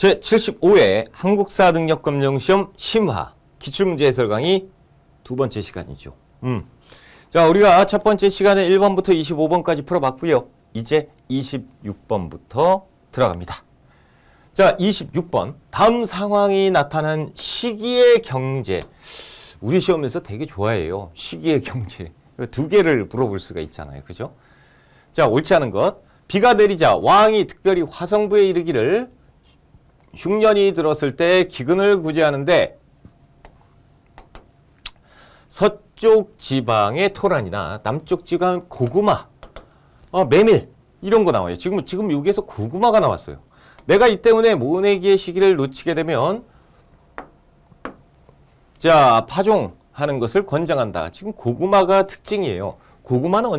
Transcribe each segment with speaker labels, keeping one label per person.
Speaker 1: 제75회 한국사 능력검정시험 심화 기출문제 해설 강의 두 번째 시간이죠. 자, 우리가 첫 번째 시간에 1번부터 25번까지 풀어봤고요. 이제 26번부터 들어갑니다. 자, 26번. 다음 상황이 나타난 시기의 경제. 우리 시험에서 되게 좋아해요. 시기의 경제. 두 개를 물어볼 수가 있잖아요. 그죠? 자, 옳지 않은 것. 비가 내리자 왕이 특별히 화성부에 이르기를 흉년이 들었을 때 기근을 구제하는데 서쪽 지방의 토란이나 남쪽 지방 고구마, 메밀 이런 거 나와요. 지금 여기에서 고구마가 나왔어요. 내가 이 때문에 모내기의 시기를 놓치게 되면 자, 파종하는 것을 권장한다. 지금 고구마가 특징이에요. 고구마는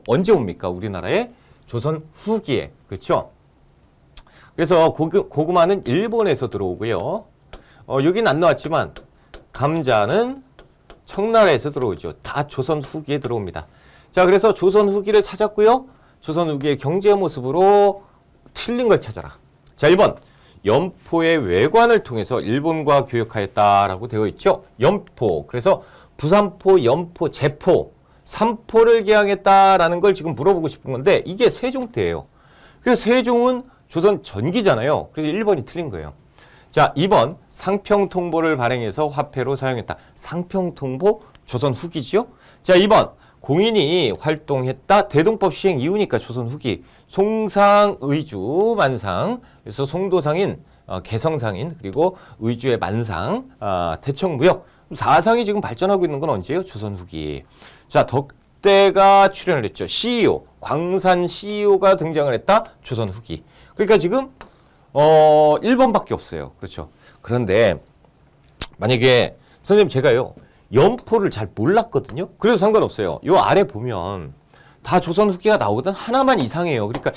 Speaker 1: 언제 옵니까? 우리나라에 조선 후기에. 그렇죠? 그래서 고구마는 일본에서 들어오고요. 여긴 안 나왔지만 감자는 청나라에서 들어오죠. 다 조선 후기에 들어옵니다. 자, 그래서 조선 후기를 찾았고요. 조선 후기의 경제 모습으로 틀린 걸 찾아라. 자, 1번. 연포의 외관을 통해서 일본과 교역하였다라고 되어 있죠. 연포. 그래서 부산포, 연포, 제포, 삼포를 개항했다라는 걸 지금 물어보고 싶은 건데 이게 세종 때예요. 그래서 세종은 조선 전기잖아요. 그래서 1번이 틀린 거예요. 자, 2번. 상평통보를 발행해서 화폐로 사용했다. 상평통보 조선 후기죠. 자, 2번. 공인이 활동했다. 대동법 시행 이후니까 조선 후기. 송상, 의주, 만상. 그래서 송도상인, 개성상인, 그리고 의주의 만상, 대청무역. 사상이 지금 발전하고 있는 건 언제예요? 조선 후기. 자, 덕대가 출연을 했죠. CEO, 광산 CEO가 등장을 했다. 조선 후기. 그러니까 지금 1번밖에 없어요. 그렇죠. 그런데 만약에 선생님 제가요. 연포를 잘 몰랐거든요. 그래도 상관없어요. 요 아래 보면 다 조선 후기가 나오거든. 하나만 이상해요. 그러니까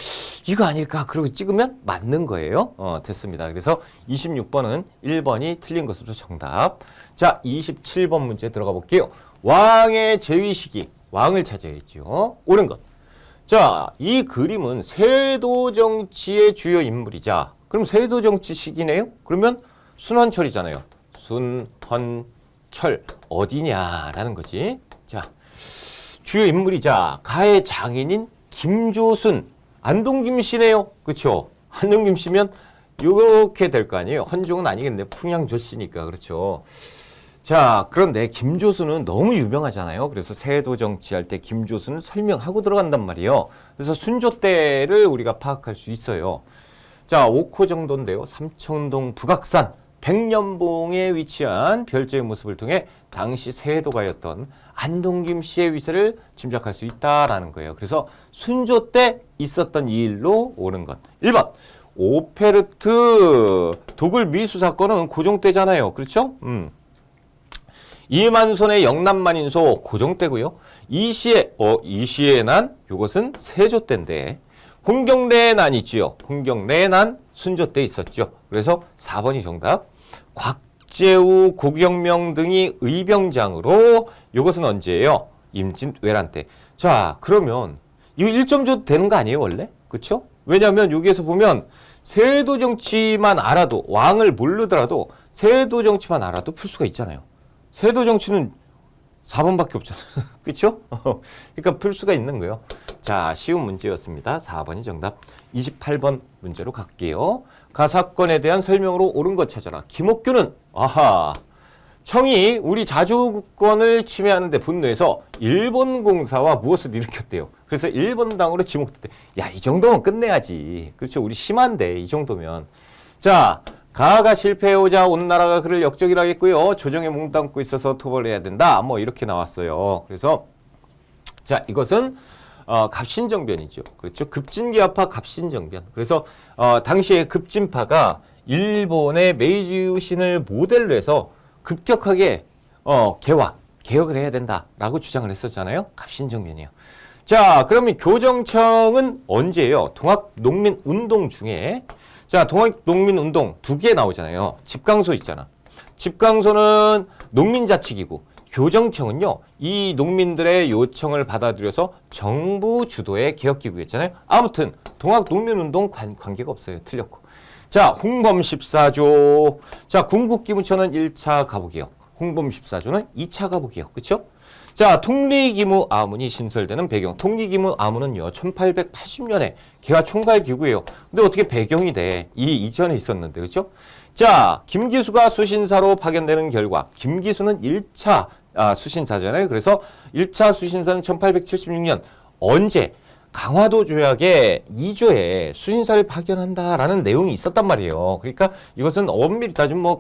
Speaker 1: 이거 아닐까? 그러고 찍으면 맞는 거예요. 됐습니다. 그래서 26번은 1번이 틀린 것으로 정답. 자, 27번 문제 들어가 볼게요. 왕의 재위 시기. 왕을 찾아야죠. 옳은 것. 자, 이 그림은 세도 정치의 주요 인물이자 그럼 세도 정치 시기네요? 그러면 순헌철이잖아요. 순헌철 어디냐라는 거지. 자, 주요 인물이자 가의 장인인 김조순 안동김 씨네요. 그렇죠? 안동김 씨면 이렇게 될 거 아니에요. 헌종은 아니겠네. 풍양조 씨니까. 그렇죠? 자, 그런데 김조순은 너무 유명하잖아요. 그래서 세도 정치할 때 김조순을 설명하고 들어간단 말이에요. 그래서 순조 때를 우리가 파악할 수 있어요. 자, 5코 정도인데요. 삼청동 북악산 백년봉에 위치한 별조의 모습을 통해 당시 세도가였던 안동김 씨의 위세를 짐작할 수 있다라는 거예요. 그래서 순조 때 있었던 이 일로 옳은 것. 1번. 오페르트 도굴 미수 사건은 고종 때잖아요. 그렇죠? 이만손의 영남만인소 고종 때고요. 이시의 난 요것은 세조 때인데 홍경래의 난 있지요. 홍경래의 난 순조 때 있었죠. 그래서 4번이 정답. 곽재우, 고경명 등이 의병장으로 요것은 언제예요? 임진왜란 때. 자, 그러면 이거 1점 줘도 되는 거 아니에요, 원래? 그렇죠? 왜냐하면 여기에서 보면 세도 정치만 알아도 왕을 모르더라도 세도 정치만 알아도 풀 수가 있잖아요. 세도 정치는 4번밖에 없잖아요. 그렇죠? 그러니까 풀 수가 있는 거예요. 자, 쉬운 문제였습니다. 4번이 정답. 28번 문제로 갈게요. 가사건에 대한 설명으로 옳은 것 찾아라. 김옥규는 청이 우리 자주권을 침해하는 데 분노해서 일본 공사와 무엇을 일으켰대요. 그래서 일본당으로 지목됐대. 야, 이 정도면 끝내야지. 그렇죠? 우리 심한데 이 정도면. 자, 가가 실패해오자 온 나라가 그를 역적이라 하겠고요. 조정에 몸담고 있어서 토벌을 해야 된다. 뭐 이렇게 나왔어요. 그래서 자, 이것은 갑신정변이죠. 그렇죠? 급진기아파 갑신정변. 그래서 당시에 급진파가 일본의 메이지 유신을 모델로 해서 급격하게 개혁을 해야 된다라고 주장을 했었잖아요. 갑신정변이에요. 자, 그러면 교정청은 언제예요? 동학농민운동 중에 자, 동학농민운동 두 개 나오잖아요. 집강소 있잖아. 집강소는 농민자치기구, 교정청은요. 이 농민들의 요청을 받아들여서 정부 주도의 개혁기구였잖아요. 아무튼 동학농민운동 관계가 없어요. 틀렸고. 자, 홍범 14조. 자, 궁극기무처는 1차 가부개혁. 홍범 14조는 2차 가부개혁. 그쵸? 자, 통리기무 아문이 신설되는 배경. 통리기무 아문은요, 1880년에 개화 총괄기구예요. 근데 어떻게 배경이 돼? 이 이전에 있었는데, 그쵸? 자, 김기수가 수신사로 파견되는 결과, 김기수는 1차 수신사잖아요. 그래서 1차 수신사는 1876년 언제? 강화도 조약의 2조에 수신사를 파견한다라는 내용이 있었단 말이에요. 그러니까 이것은 엄밀히 따지면 뭐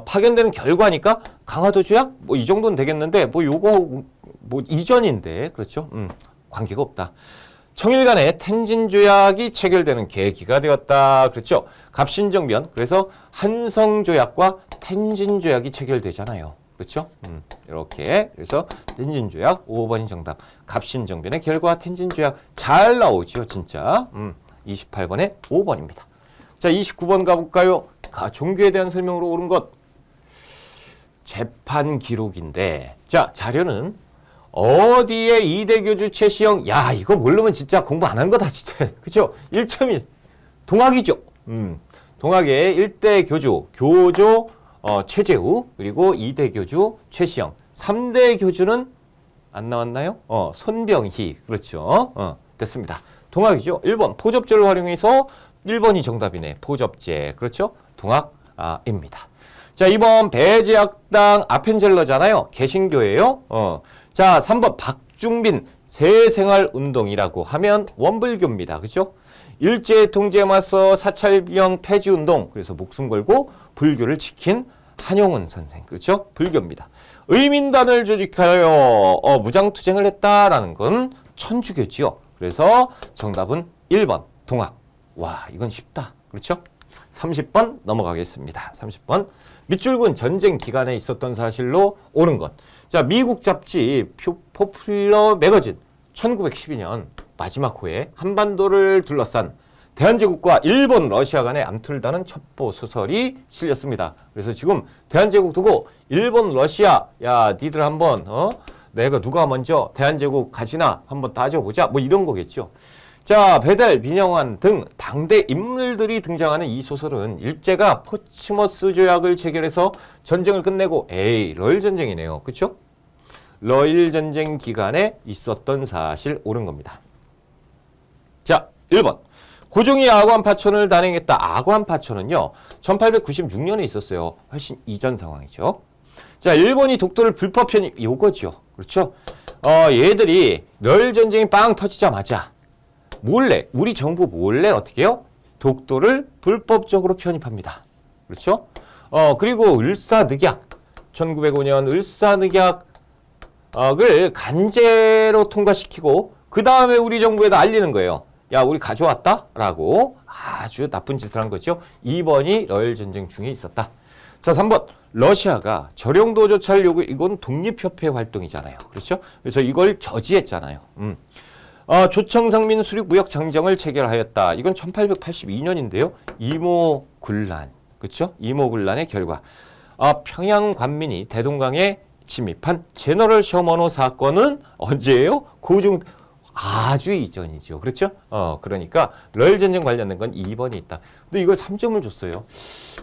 Speaker 1: 파견되는 결과니까 강화도 조약 뭐 이 정도는 되겠는데 뭐 요거 뭐 이전인데 그렇죠? 관계가 없다. 청일 간의 텐진 조약이 체결되는 계기가 되었다. 그렇죠? 갑신정변. 그래서 한성 조약과 텐진 조약이 체결되잖아요. 그렇죠? 이렇게 그래서 텐진조약 5번이 정답. 갑신정변의 결과 텐진조약 잘 나오죠, 진짜. 28번에 5번입니다. 자, 29번 가볼까요? 종교에 대한 설명으로 옳은 것. 재판 기록인데, 자, 자료는 어디에 이대교주 최시영? 야, 이거 모르면 진짜 공부 안 한 거다, 진짜. 그죠? 1.1 동학이죠. 동학의 1대 교주, 교조 최재우, 그리고 2대 교주 최시영, 3대 교주는 안 나왔나요? 손병희. 그렇죠. 됐습니다. 동학이죠. 1번 포접제를 활용해서 1번이 정답이네. 포접제. 그렇죠? 동학입니다. 자, 2번 배제학당 아펜젤러잖아요. 개신교예요. 자, 3번 박중빈 새생활운동이라고 하면 원불교입니다. 그렇죠? 일제 통제에 맞서 사찰령 폐지운동, 그래서 목숨 걸고 불교를 지킨 한용운 선생, 그렇죠? 불교입니다. 의민단을 조직하여 무장투쟁을 했다라는 건 천주교지요. 그래서 정답은 1번 동학. 와, 이건 쉽다. 그렇죠? 30번 넘어가겠습니다. 30번. 밑줄근 전쟁 기간에 있었던 사실로 옳은 것. 자, 미국 잡지 포퓰러 매거진 1912년 마지막 호에 한반도를 둘러싼 대한제국과 일본, 러시아 간의 암틀다는 첩보 소설이 실렸습니다. 그래서 지금 대한제국 두고 일본, 러시아, 야, 니들 한번 내가 누가 먼저 대한제국 가지나 한번 따져보자. 뭐 이런 거겠죠. 자, 배달, 민영환 등 당대 인물들이 등장하는 이 소설은 일제가 포츠머스 조약을 체결해서 전쟁을 끝내고 러일 전쟁이네요. 그렇죠? 러일 전쟁 기간에 있었던 사실 옳은 겁니다. 자, 1번. 고종이 아관 파천을 단행했다. 아관 파천은요, 1896년에 있었어요. 훨씬 이전 상황이죠. 자, 일본이 독도를 불법 편입, 요거죠. 그렇죠? 얘들이 러일 전쟁이 빵 터지자마자 몰래, 우리 정부 몰래 어떻게 해요? 독도를 불법적으로 편입합니다. 그렇죠? 그리고 을사늑약, 1905년 을사늑약을 간제로 통과시키고 그 다음에 우리 정부에다 알리는 거예요. 야, 우리 가져왔다? 라고 아주 나쁜 짓을 한 거죠. 2번이 러일 전쟁 중에 있었다. 자, 3번. 러시아가 저령도 조차를 요구, 이건 독립협회 활동이잖아요. 그렇죠? 그래서 이걸 저지했잖아요. 조청상민 수륙무역 장정을 체결하였다. 이건 1882년인데요. 이모군란. 그렇죠? 이모군란의 결과. 평양 관민이 대동강에 침입한 제너럴 셔먼호 사건은 언제예요? 고종 아주 이전이죠. 그렇죠? 그러니까 러일 전쟁 관련된 건 2번이 있다. 근데 이걸 3점을 줬어요.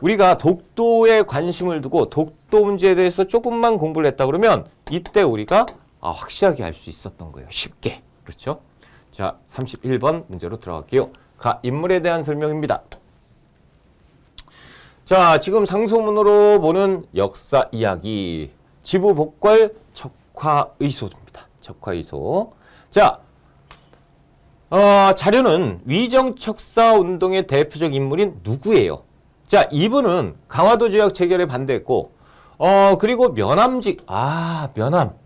Speaker 1: 우리가 독도에 관심을 두고 독도 문제에 대해서 조금만 공부를 했다 그러면 이때 우리가 확실하게 알 수 있었던 거예요. 쉽게. 그렇죠? 자, 31번 문제로 들어갈게요. 인물에 대한 설명입니다. 자, 지금 상소문으로 보는 역사 이야기. 지부복궐 척화의소입니다. 척화의소. 자, 자료는 위정척사 운동의 대표적 인물인 누구예요? 자, 이분은 강화도 조약 체결에 반대했고, 그리고 면함직, 면함.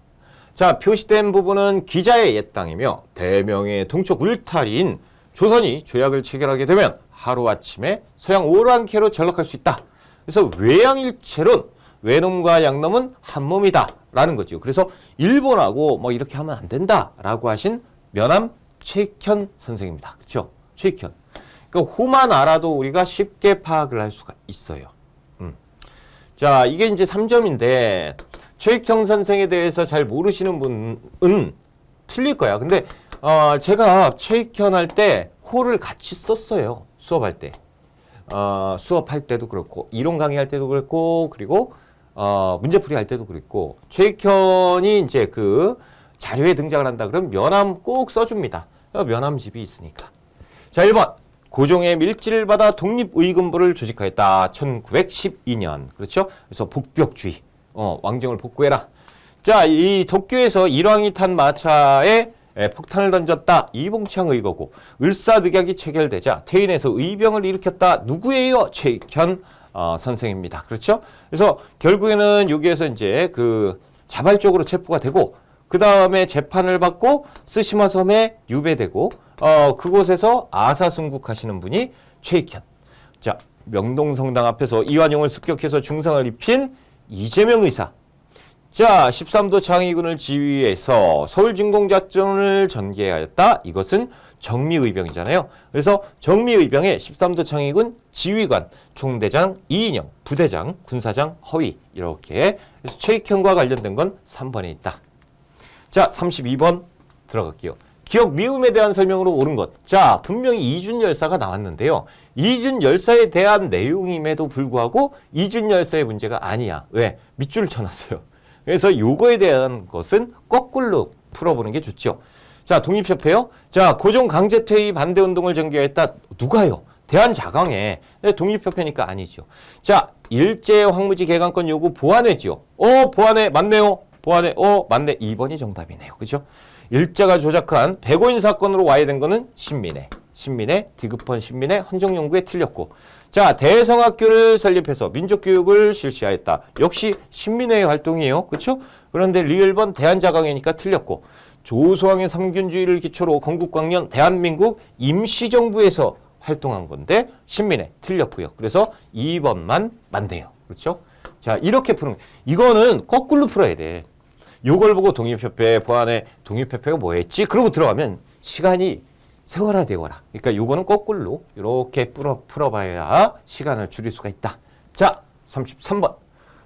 Speaker 1: 자, 표시된 부분은 기자의 옛 땅이며 대명의 동쪽 울타리인 조선이 조약을 체결하게 되면 하루아침에 서양 오랑캐로 전락할 수 있다. 그래서 외양일체론, 외놈과 양놈은 한 몸이다 라는 거죠. 그래서 일본하고 뭐 이렇게 하면 안 된다라고 하신 면함 최익현 선생입니다. 그렇죠? 최익현. 그러니까 호만 알아도 우리가 쉽게 파악을 할 수가 있어요. 자, 이게 이제 3점인데 최익현 선생에 대해서 잘 모르시는 분은 틀릴 거야. 근데 제가 최익현 할 때 호를 같이 썼어요. 수업할 때. 수업할 때도 그렇고 이론 강의할 때도 그렇고 그리고 문제풀이 할 때도 그랬고 최익현이 이제 그 자료에 등장을 한다 그러면 면함 꼭 써줍니다. 면함집이 있으니까. 자, 1번. 고종의 밀지를 받아 독립의금부를 조직하였다. 1912년. 그렇죠? 그래서 복벽주의. 왕정을 복구해라. 자, 이 도쿄에서 일왕이 탄 마차에 폭탄을 던졌다. 이봉창 의거고 을사늑약이 체결되자 퇴인해서 의병을 일으켰다. 누구예요? 최익현 선생입니다. 그렇죠? 그래서 결국에는 여기에서 이제 그 자발적으로 체포가 되고 그 다음에 재판을 받고 쓰시마 섬에 유배되고 그곳에서 아사순국하시는 분이 최익현. 자, 명동성당 앞에서 이완용을 습격해서 중상을 입힌 이재명 의사. 자, 13도 장의군을 지휘해서 서울진공작전을 전개하였다. 이것은 정미의병이잖아요. 그래서 정미의병의 13도 장의군 지휘관, 총대장 이인영, 부대장, 군사장 허위 이렇게. 그래서 최익현과 관련된 건 3번에 있다. 자, 32번 들어갈게요. 기억 미음에 대한 설명으로 옳은 것. 자, 분명히 이준 열사가 나왔는데요. 이준 열사에 대한 내용임에도 불구하고 이준 열사의 문제가 아니야. 왜? 밑줄을 쳐놨어요. 그래서 요거에 대한 것은 거꾸로 풀어보는 게 좋죠. 자, 독립협회요. 자, 고종 강제퇴위 반대운동을 전개했다. 누가요? 대한자강회. 독립협회니까 아니죠. 자, 일제 황무지 개강권 요구 보완회지요. 보완회 맞네요. 보완회. 맞네. 2번이 정답이네요. 그죠? 일제가 조작한 백오인 사건으로 와야 된 거는 신민회, 디귿번 신민회, 헌정연구에 틀렸고. 자, 대성학교를 설립해서 민족교육을 실시하였다. 역시 신민회의 활동이에요. 그렇죠? 그런데 리을번 대한자강회니까 틀렸고. 조소왕의 삼균주의를 기초로 건국광년 대한민국 임시정부에서 활동한 건데 신민회 틀렸고요. 그래서 2번만 맞네요. 그렇죠? 자, 이렇게 푸는 이거는 거꾸로 풀어야 돼. 요걸 보고 독립협회 보안에 독립협회가 뭐 했지? 그러고 들어가면 시간이 세워라 되어라. 그러니까 요거는 거꾸로 이렇게 풀어봐야 시간을 줄일 수가 있다. 자, 33번.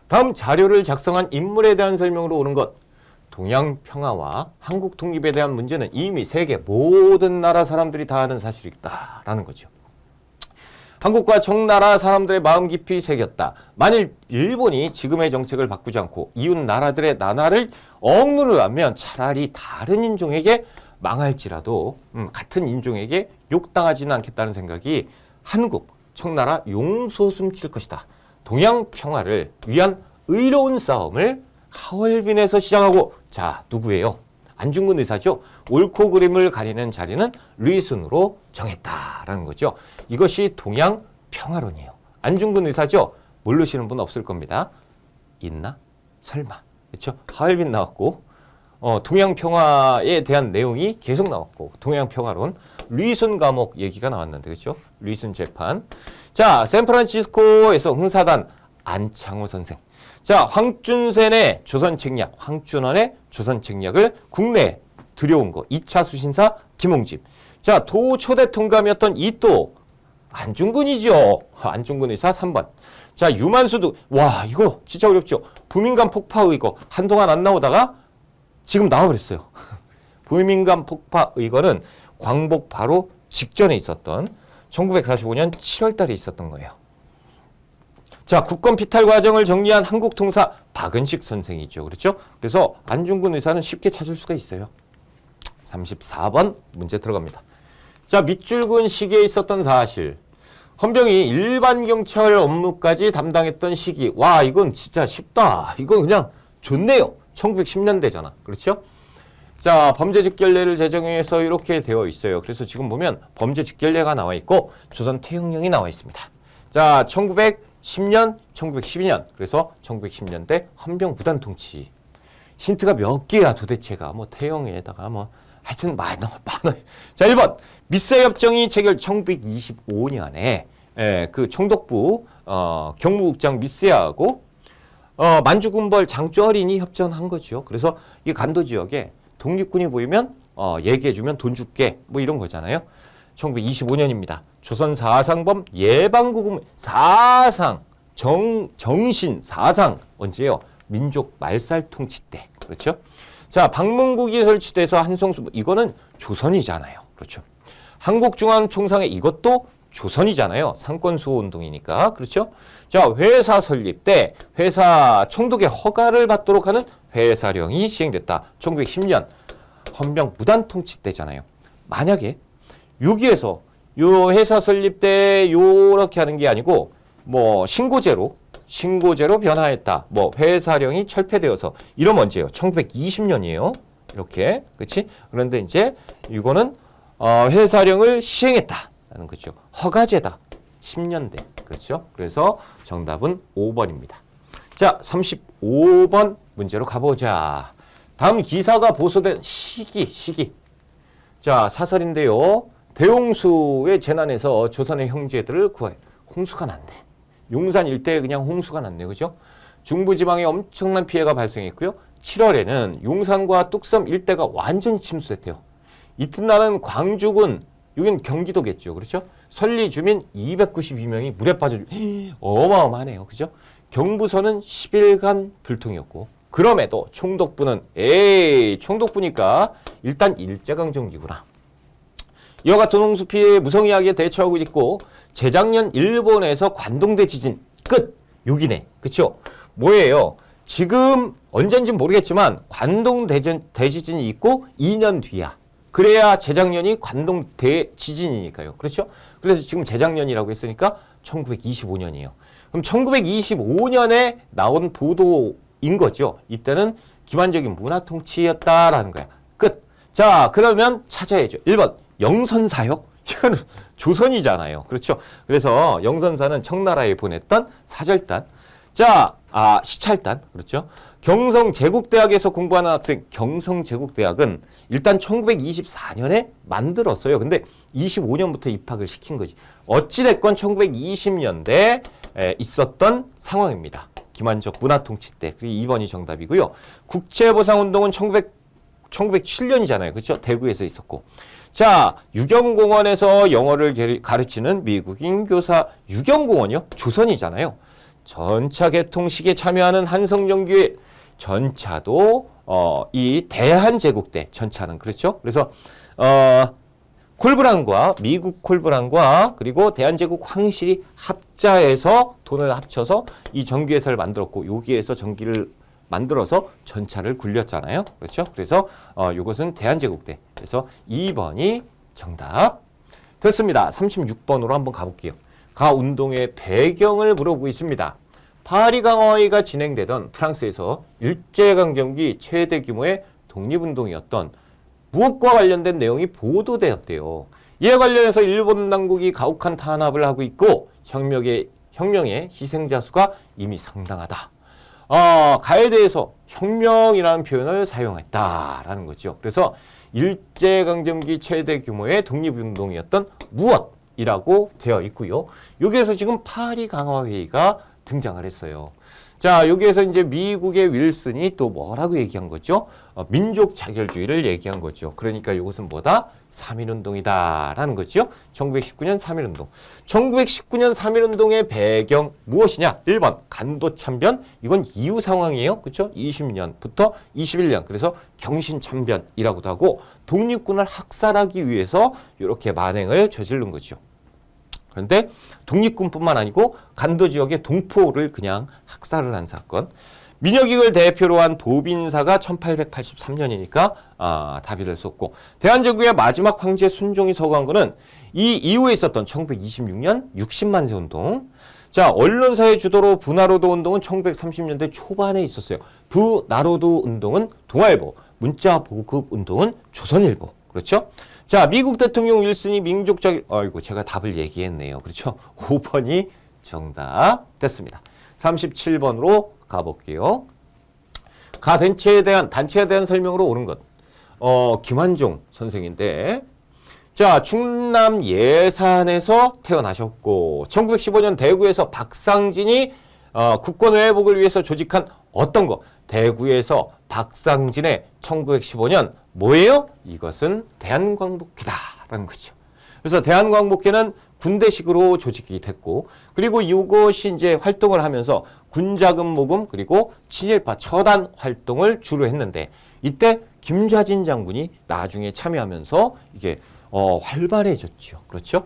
Speaker 1: 다음 자료를 작성한 인물에 대한 설명으로 옳은 것. 동양평화와 한국 독립에 대한 문제는 이미 세계 모든 나라 사람들이 다 아는 사실이다라는 거죠. 한국과 청나라 사람들의 마음 깊이 새겼다. 만일 일본이 지금의 정책을 바꾸지 않고 이웃 나라들의 나라를 억누르면 차라리 다른 인종에게 망할지라도 같은 인종에게 욕당하지는 않겠다는 생각이 한국, 청나라 용솟음 칠 것이다. 동양 평화를 위한 의로운 싸움을 하얼빈에서 시작하고 자, 누구예요? 안중근 의사죠. 옳고 그름을 가리는 자리는 루이순으로 정했다라는 거죠. 이것이 동양 평화론이에요. 안중근 의사죠. 모르시는 분 없을 겁니다. 있나? 설마. 그렇죠? 하얼빈 나왔고 동양 평화에 대한 내용이 계속 나왔고 동양 평화론, 루이순 감옥 얘기가 나왔는데 그렇죠? 루이순 재판. 자, 샌프란시스코에서 흥사단 안창호 선생. 자, 황준센의 조선책략, 황준원의 조선책략을 국내에 들여온 거. 2차 수신사 김홍집. 자, 도 초대 통감이었던 이또 안중근이죠. 안중근 의사 3번. 자, 유만수도 와, 이거 진짜 어렵죠. 부민간 폭파 의거 한동안 안 나오다가 지금 나와버렸어요. 부민간 폭파 의거는 광복 바로 직전에 있었던 1945년 7월 달에 있었던 거예요. 자, 국권 피탈 과정을 정리한 한국 통사 박은식 선생이죠. 그렇죠? 그래서 안중근 의사는 쉽게 찾을 수가 있어요. 34번 문제 들어갑니다. 자, 밑줄근 시기에 있었던 사실. 헌병이 일반 경찰 업무까지 담당했던 시기. 와, 이건 진짜 쉽다. 이건 그냥 좋네요. 1910년대잖아. 그렇죠? 자, 범죄직결례를 제정해서 이렇게 되어 있어요. 그래서 지금 보면 범죄직결례가 나와 있고 조선 태형령이 나와 있습니다. 자, 1910년, 1912년. 그래서 1910년대 헌병 무단 통치. 힌트가 몇 개야 도대체가. 뭐 태형에다가 뭐 하여튼 많아요. 자, 1번. 미사협정이 체결 1925년에 그 총독부 경무국장 미세하고 만주군벌 장쩌린이 협정한 거죠. 그래서 이 간도 지역에 독립군이 보이면 얘기해주면 돈 줄게 뭐 이런 거잖아요. 1925년입니다. 조선 사상범 예방구금 사상 정신 사상 언제요? 민족 말살 통치 때. 그렇죠? 자, 방문국이 설치돼서 한성수 이거는 조선이잖아요. 그렇죠? 한국중앙총상회 이것도 조선이잖아요. 상권수호 운동이니까. 그렇죠? 자, 회사 설립 때 회사 총독의 허가를 받도록 하는 회사령이 시행됐다. 1910년 헌병 무단 통치 때잖아요. 만약에 여기에서 요 회사 설립 때 요렇게 하는 게 아니고 뭐 신고제로 변화했다. 뭐 회사령이 철폐되어서 이러면 언제예요? 1920년이에요. 이렇게. 그렇지? 그런데 이제 이거는 회사령을 시행했다라는 거죠. 허가제다. 10년대. 그렇죠? 그래서 정답은 5번입니다. 자, 35번 문제로 가보자. 다음 기사가 보도된 시기. 자, 사설인데요. 대홍수의 재난에서 조선의 형제들을 구해. 홍수가 났네. 용산 일대에 그냥 홍수가 났네. 그죠? 중부지방에 엄청난 피해가 발생했고요. 7월에는 용산과 뚝섬 일대가 완전히 침수됐대요. 이튿날은 광주군, 여기는 경기도겠죠. 그렇죠? 설리 주민 292명이 물에 빠져 어마어마하네요. 그죠? 경부선은 10일간 불통이었고 그럼에도 총독부는 총독부니까 일단 일제강점기구나. 이와 같은 홍수 피해에 무성의하게 대처하고 있고 재작년 일본에서 관동대 지진 끝. 여기네. 그렇죠? 뭐예요? 지금 언젠지는 모르겠지만 관동 대지진이 있고 2년 뒤야. 그래야 재작년이 관동 대지진이니까요. 그렇죠? 그래서 지금 재작년이라고 했으니까 1925년이에요. 그럼 1925년에 나온 보도인 거죠. 이때는 기만적인 문화 통치였다라는 거야. 끝. 자, 그러면 찾아야죠. 1번 영선사요? 이거는 조선이잖아요. 그렇죠? 그래서 영선사는 청나라에 보냈던 사절단. 자, 시찰단. 그렇죠? 경성제국대학에서 공부하는 학생, 경성제국대학은 일단 1924년에 만들었어요. 근데 25년부터 입학을 시킨 거지. 어찌됐건 1920년대에 있었던 상황입니다. 기만적 문화통치 때. 그리고 2번이 정답이고요. 국채보상운동은 1907년이잖아요. 그렇죠? 대구에서 있었고. 자, 유경공원에서 영어를 가르치는 미국인 교사. 유경공원이요? 조선이잖아요. 전차 개통식에 참여하는 한성정규의 전차도 이 대한제국대 전차는 그렇죠. 그래서 콜브란과 미국 콜브란과 그리고 대한제국 황실이 합자해서 돈을 합쳐서 이 전기회사를 만들었고 여기에서 전기를 만들어서 전차를 굴렸잖아요. 그렇죠. 그래서 이것은 대한제국대. 그래서 2번이 정답 됐습니다. 36번으로 한번 가볼게요. 가운동의 배경을 물어보고 있습니다. 파리 강화회의가 진행되던 프랑스에서 일제강점기 최대 규모의 독립운동이었던 무엇과 관련된 내용이 보도되었대요. 이에 관련해서 일본 당국이 가혹한 탄압을 하고 있고 혁명의 희생자 수가 이미 상당하다. 가에 대해서 혁명이라는 표현을 사용했다라는 거죠. 그래서 일제강점기 최대 규모의 독립운동이었던 무엇이라고 되어 있고요. 여기에서 지금 파리 강화회의가 등장을 했어요. 자, 여기에서 이제 미국의 윌슨이 또 뭐라고 얘기한 거죠? 민족 자결주의를 얘기한 거죠. 그러니까 이것은 뭐다? 3.1운동이다라는 거죠. 1919년 3.1운동. 1919년 3.1운동의 배경 무엇이냐? 1번 간도참변. 이건 이후 상황이에요. 그렇죠? 20년부터 21년. 그래서 경신참변이라고도 하고 독립군을 학살하기 위해서 이렇게 만행을 저지른 거죠. 그런데 독립군뿐만 아니고 간도 지역의 동포를 그냥 학살을 한 사건. 민혁익을 대표로 한 보빈사가 1883년이니까 답이 됐었고 대한제국의 마지막 황제 순종이 서거한 거는 이 이후에 있었던 1926년 60만세 운동. 자, 언론사의 주도로 부나로도 운동은 1930년대 초반에 있었어요. 부나로도 운동은 동아일보, 문자 보급 운동은 조선일보. 그렇죠? 자, 미국 대통령 윌슨이 민족적, 제가 답을 얘기했네요. 그렇죠? 5번이 정답 됐습니다. 37번으로 가볼게요. 단체에 대한 설명으로 옳은 것. 김환종 선생인데, 자, 충남 예산에서 태어나셨고, 1915년 대구에서 박상진이 국권의 회복을 위해서 조직한 어떤 거? 대구에서 박상진의 1915년 뭐예요? 이것은 대한광복회다라는 거죠. 그래서 대한광복회는 군대식으로 조직이 됐고 그리고 이것이 이제 활동을 하면서 군자금 모금 그리고 친일파 처단 활동을 주로 했는데 이때 김좌진 장군이 나중에 참여하면서 이게 활발해졌죠. 그렇죠?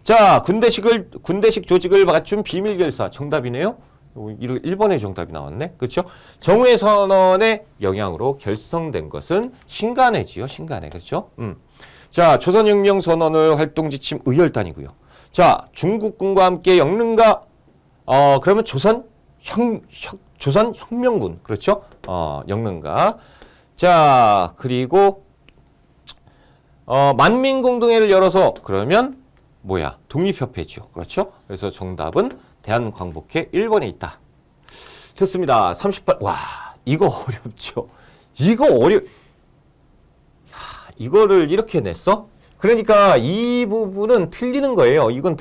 Speaker 1: 자, 군대식 조직을 갖춘 비밀결사 정답이네요. 1번의 정답이 나왔네. 그렇죠? 정오의 선언의 영향으로 결성된 것은 신간회지요. 신간회. 그렇죠? 자, 조선혁명 선언을 활동 지침 의열단이고요. 자, 중국군과 함께 영릉과 그러면 조선혁명군. 그렇죠? 영릉과. 자, 그리고 만민공동회를 열어서 그러면 뭐야? 독립협회죠. 그렇죠? 그래서 정답은 대한광복회 1번에 있다. 됐습니다. 38. 와, 이거 어렵죠. 이거를 이렇게 냈어? 그러니까 이 부분은 틀리는 거예요. 이건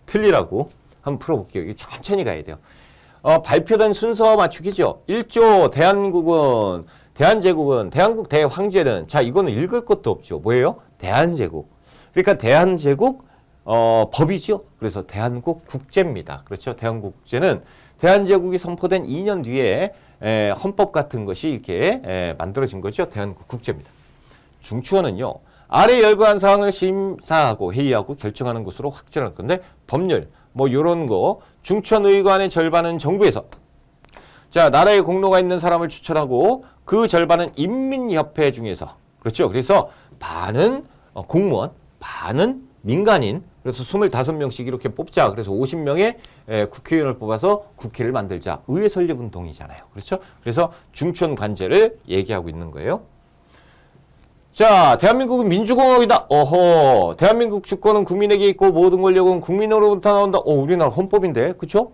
Speaker 1: 틀리라고. 한번 풀어볼게요. 이게 천천히 가야 돼요. 발표된 순서 맞추기죠. 1조 대한제국은 대한국 대황제는 자, 이거는 읽을 것도 없죠. 뭐예요? 대한제국. 그러니까 대한제국 법이죠. 그래서 대한국 국제입니다. 그렇죠. 대한국 국제는 대한제국이 선포된 2년 뒤에 헌법 같은 것이 이렇게 만들어진 거죠. 대한국 국제입니다. 중추원은요. 아래 열거한 사항을 심사하고 회의하고 결정하는 것으로 확정할 건데 법률 뭐 이런 거 중추원 의관의 절반은 정부에서 자 나라에 공로가 있는 사람을 추천하고 그 절반은 인민협회 중에서 그렇죠. 그래서 반은 공무원 반은 민간인 그래서 25명씩 이렇게 뽑자. 그래서 50명의 국회의원을 뽑아서 국회를 만들자. 의회 설립운동이잖아요. 그렇죠? 그래서 중추원 관제를 얘기하고 있는 거예요. 자, 대한민국은 민주공화국이다. 어허, 대한민국 주권은 국민에게 있고 모든 권력은 국민으로부터 나온다. 우리나라 헌법인데, 그렇죠?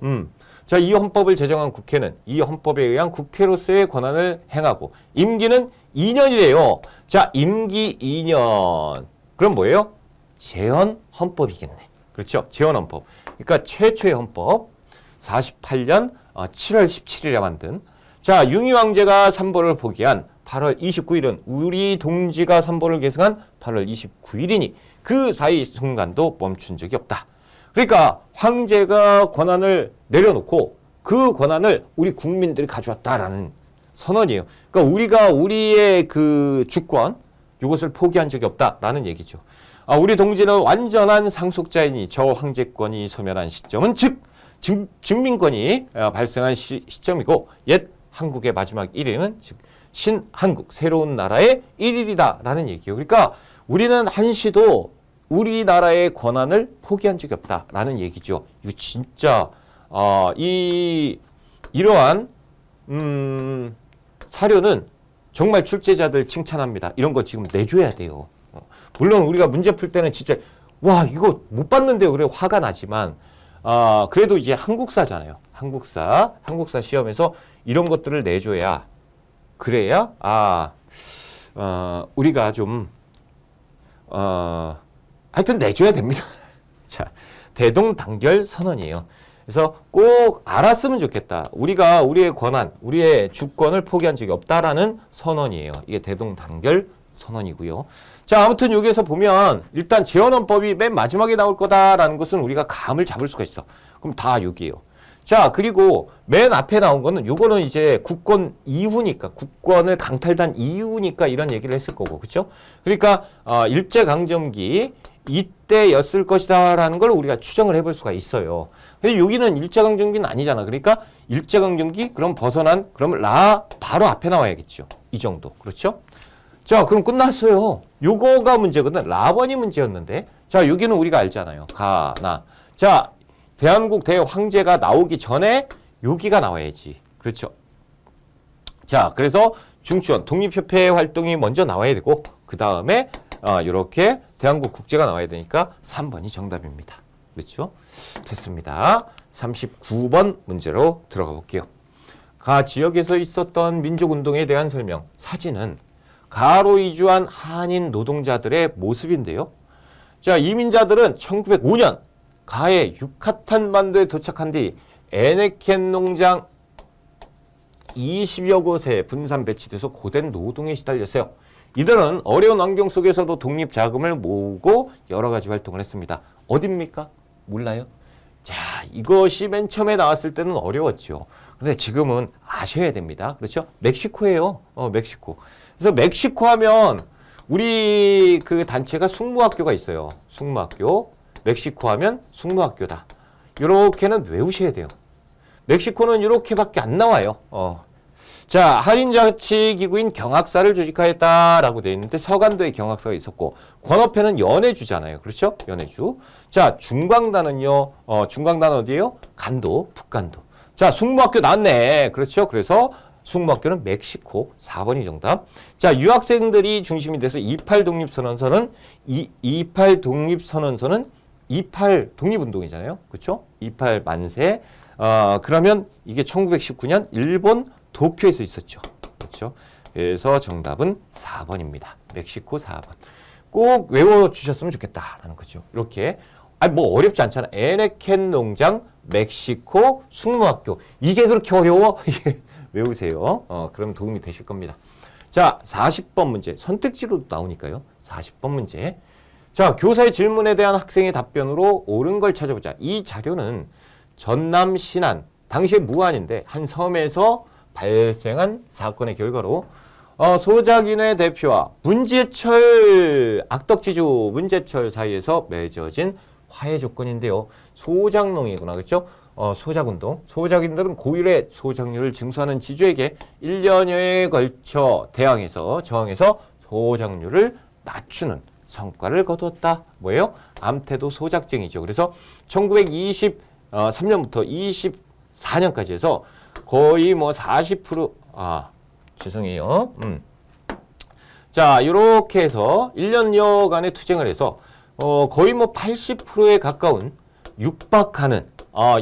Speaker 1: 자, 이 헌법을 제정한 국회는 이 헌법에 의한 국회로서의 권한을 행하고 임기는 2년이래요. 자, 임기 2년. 그럼 뭐예요? 재헌 헌법이겠네. 그렇죠? 재헌 헌법. 그러니까 최초의 헌법. 48년 7월 17일에 만든. 자, 융희 왕제가 삼보를 포기한 8월 29일은 우리 동지가 삼보를 계승한 8월 29일이니 그 사이 순간도 멈춘 적이 없다. 그러니까 황제가 권한을 내려놓고 그 권한을 우리 국민들이 가져왔다라는 선언이에요. 그러니까 우리가 우리의 그 주권 이것을 포기한 적이 없다라는 얘기죠. 우리 동지는 완전한 상속자이니 저 황제권이 소멸한 시점은 즉 증민권이 발생한 시점이고 옛 한국의 마지막 1일은 즉 신한국 새로운 나라의 1일이다 라는 얘기예요. 그러니까 우리는 한시도 우리나라의 권한을 포기한 적이 없다라는 얘기죠. 이거 진짜 이러한 사료는 정말 출제자들 칭찬합니다. 이런 거 지금 내줘야 돼요. 물론 우리가 문제 풀 때는 진짜 와 이거 못 봤는데요. 그래 화가 나지만 그래도 이제 한국사잖아요. 한국사 시험에서 이런 것들을 내줘야 그래야 우리가 좀 하여튼 내줘야 됩니다. 자 대동단결 선언이에요. 그래서 꼭 알았으면 좋겠다. 우리가 우리의 권한, 우리의 주권을 포기한 적이 없다라는 선언이에요. 이게 대동단결 선언이고요. 자, 아무튼 여기에서 보면 일단 재헌헌법이 맨 마지막에 나올 거다라는 것은 우리가 감을 잡을 수가 있어. 그럼 다 여기에요. 자, 그리고 맨 앞에 나온 거는 요거는 이제 국권 이후니까 국권을 강탈한 이후니까 이런 얘기를 했을 거고. 그렇죠? 그러니까 일제강점기 이때였을 것이다라는 걸 우리가 추정을 해볼 수가 있어요. 근데 여기는 일제강점기는 아니잖아. 그러니까 일제강점기 그럼 벗어난 그러면 바로 앞에 나와야겠죠. 이 정도. 그렇죠? 자, 그럼 끝났어요. 요거가 문제거든. 라번이 문제였는데. 자, 여기는 우리가 알잖아요. 자, 대한국 대황제가 나오기 전에 여기가 나와야지. 그렇죠? 자, 그래서 중추원 독립협회 활동이 먼저 나와야 되고 그 다음에 이렇게 대한국 국제가 나와야 되니까 3번이 정답입니다. 그렇죠? 됐습니다. 39번 문제로 들어가 볼게요. 가 지역에서 있었던 민족운동에 대한 설명. 사진은 가로 이주한 한인 노동자들의 모습인데요. 자, 이민자들은 1905년 가의 유카탄 반도에 도착한 뒤 에네켄 농장 20여 곳에 분산 배치돼서 고된 노동에 시달렸어요. 이들은 어려운 환경 속에서도 독립 자금을 모으고 여러 가지 활동을 했습니다. 어딥니까? 몰라요? 자, 이것이 맨 처음에 나왔을 때는 어려웠죠. 그런데 지금은 아셔야 됩니다. 그렇죠? 멕시코예요. 멕시코. 그래서 멕시코 하면 우리 그 단체가 숙무학교가 있어요. 숙무학교. 멕시코 하면 숙모학교다. 이렇게는 외우셔야 돼요. 멕시코는 이렇게밖에 안 나와요. 자, 한인자치기구인 경학사를 조직하였다라고 되어 있는데 서간도에 경학사가 있었고 권업회는 연해주잖아요. 그렇죠? 연해주. 자, 중광단은요. 중광단 어디예요? 간도, 북간도. 자, 숙모학교 나왔네. 그렇죠? 그래서 숙모학교는 멕시코 4번이 정답. 자, 유학생들이 중심이 돼서 28 독립선언서는 28 독립선언서는 28 독립운동이잖아요. 그렇죠? 28 만세. 그러면 이게 1919년 일본 도쿄에서 있었죠. 그렇죠? 그래서 정답은 4번입니다. 멕시코 4번. 꼭 외워주셨으면 좋겠다라는 거죠. 이렇게. 뭐 어렵지 않잖아. 에네켄 농장, 멕시코, 숙모학교. 이게 그렇게 어려워? 외우세요. 그럼 도움이 되실 겁니다. 자, 40번 문제. 선택지로 나오니까요. 40번 문제. 자, 교사의 질문에 대한 학생의 답변으로 옳은 걸 찾아보자. 이 자료는 전남 신안, 당시에 무안인데 한 섬에서 발생한 사건의 결과로 소작인의 대표와 문제철, 악덕지주 문제철 사이에서 맺어진 화해 조건인데요. 소작농이구나. 그렇죠? 소작운동. 소작인들은 고율의 소작률을 징수하는 지주에게 1년여에 걸쳐 저항해서 소작률을 낮추는 성과를 거두었다. 뭐예요? 암태도 소작쟁이죠. 그래서 1923년부터 24년까지 해서 거의 뭐 40%, 죄송해요. 자, 요렇게 해서 1년여간의 투쟁을 해서 거의 뭐 80%에 가까운 육박하는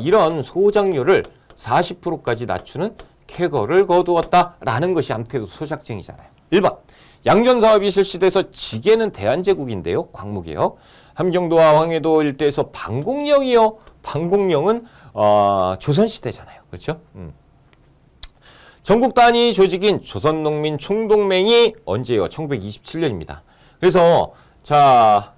Speaker 1: 이런 소작률을 40%까지 낮추는 쾌거를 거두었다라는 것이 암태도 소작쟁이잖아요. 1번. 양전사업이 실시돼서 지게는 대한제국인데요. 광무개혁. 함경도와 황해도 일대에서 방공령이요. 방공령은 조선시대잖아요. 그렇죠? 전국 단위 조직인 조선농민총동맹이 언제요? 1927년입니다. 그래서 자,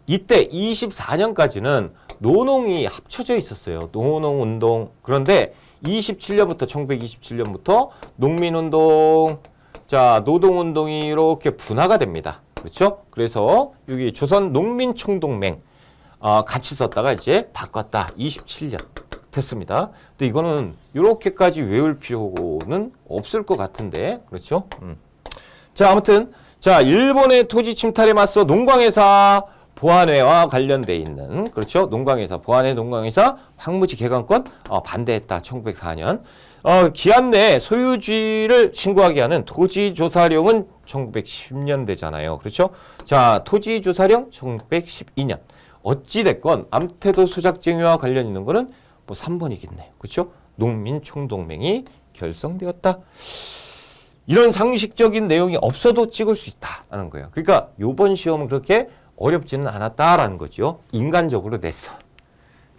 Speaker 1: 이때 24년까지는 노농이 합쳐져 있었어요. 노농운동. 그런데 1927년부터 농민운동, 자, 노동운동이 이렇게 분화가 됩니다. 그렇죠? 그래서 여기 조선농민총동맹 같이 썼다가 이제 바꿨다. 27년 됐습니다. 근데 이거는 이렇게까지 외울 필요는 없을 것 같은데, 그렇죠? 자, 아무튼 자, 일본의 토지 침탈에 맞서 농광회사 보안회와 관련돼 있는, 그렇죠? 농광회사, 보안회 농광회사 황무지 개간권 반대했다. 1904년. 기한 내에 소유주의를 신고하게 하는 토지조사령은 1910년대잖아요. 그렇죠? 자, 토지조사령 1912년. 어찌됐건 암태도 소작쟁이와 관련 있는 거는 뭐 3번이겠네요. 그렇죠? 농민총동맹이 결성되었다. 이런 상식적인 내용이 없어도 찍을 수 있다라는 거예요. 그러니까 이번 시험은 그렇게 어렵지는 않았다라는 거죠. 인간적으로 냈어.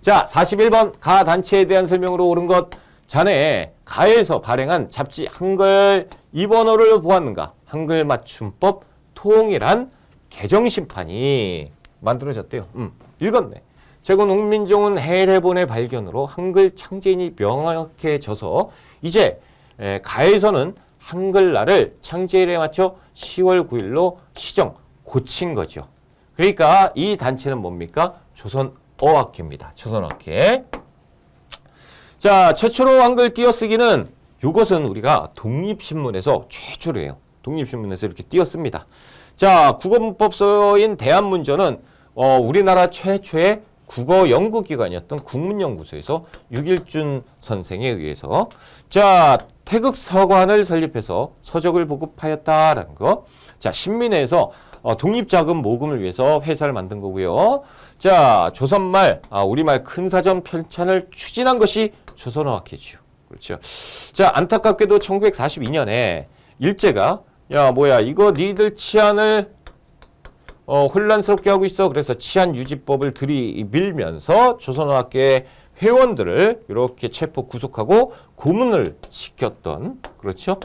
Speaker 1: 자, 41번 가 단체에 대한 설명으로 옳은 것. 자네 가에서 발행한 잡지 한글 입원어를 보았는가? 한글 맞춤법 통일한 개정심판이 만들어졌대요. 읽었네. 최고 농민종은 해례본의 발견으로 한글 창제인이 명확해져서 이제 가에서는 한글날을 창제일에 맞춰 10월 9일로 시정 고친 거죠. 그러니까 이 단체는 뭡니까? 조선어학회입니다. 조선어학회. 자, 최초로 한글 띄어쓰기는 이것은 우리가 독립신문에서 최초로 해요. 독립신문에서 이렇게 띄었습니다. 자, 국어문법서인 대한문전은 우리나라 최초의 국어 연구기관이었던 국문연구소에서 육일준 선생에 의해서 자, 태극서관을 설립해서 서적을 보급하였다라는 거. 자, 신민회에서 독립자금 모금을 위해서 회사를 만든 거고요. 자, 조선말, 우리말 큰사전 편찬을 추진한 것이 조선어학회죠. 그렇죠. 자, 안타깝게도 1942년에 일제가 야, 뭐야, 이거 니들 치안을 혼란스럽게 하고 있어. 그래서 치안유지법을 들이밀면서 조선어학회 회원들을 이렇게 체포 구속하고 고문을 시켰던, 그렇죠?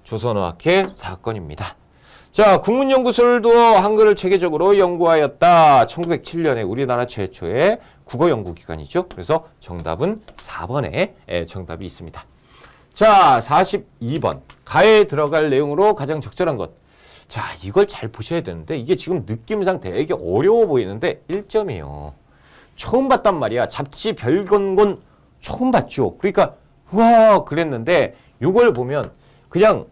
Speaker 1: 조선어학회 사건입니다. 자, 국문연구소도 한글을 체계적으로 연구하였다. 1907년에 우리나라 최초의 국어연구기관이죠. 그래서 정답은 4번에 정답이 있습니다. 자, 42번. 가에 들어갈 내용으로 가장 적절한 것. 자, 이걸 잘 보셔야 되는데 이게 지금 느낌상 되게 어려워 보이는데 1점이에요. 처음 봤단 말이야. 잡지 별건곤 처음 봤죠. 그러니까 와 그랬는데 이걸 보면 그냥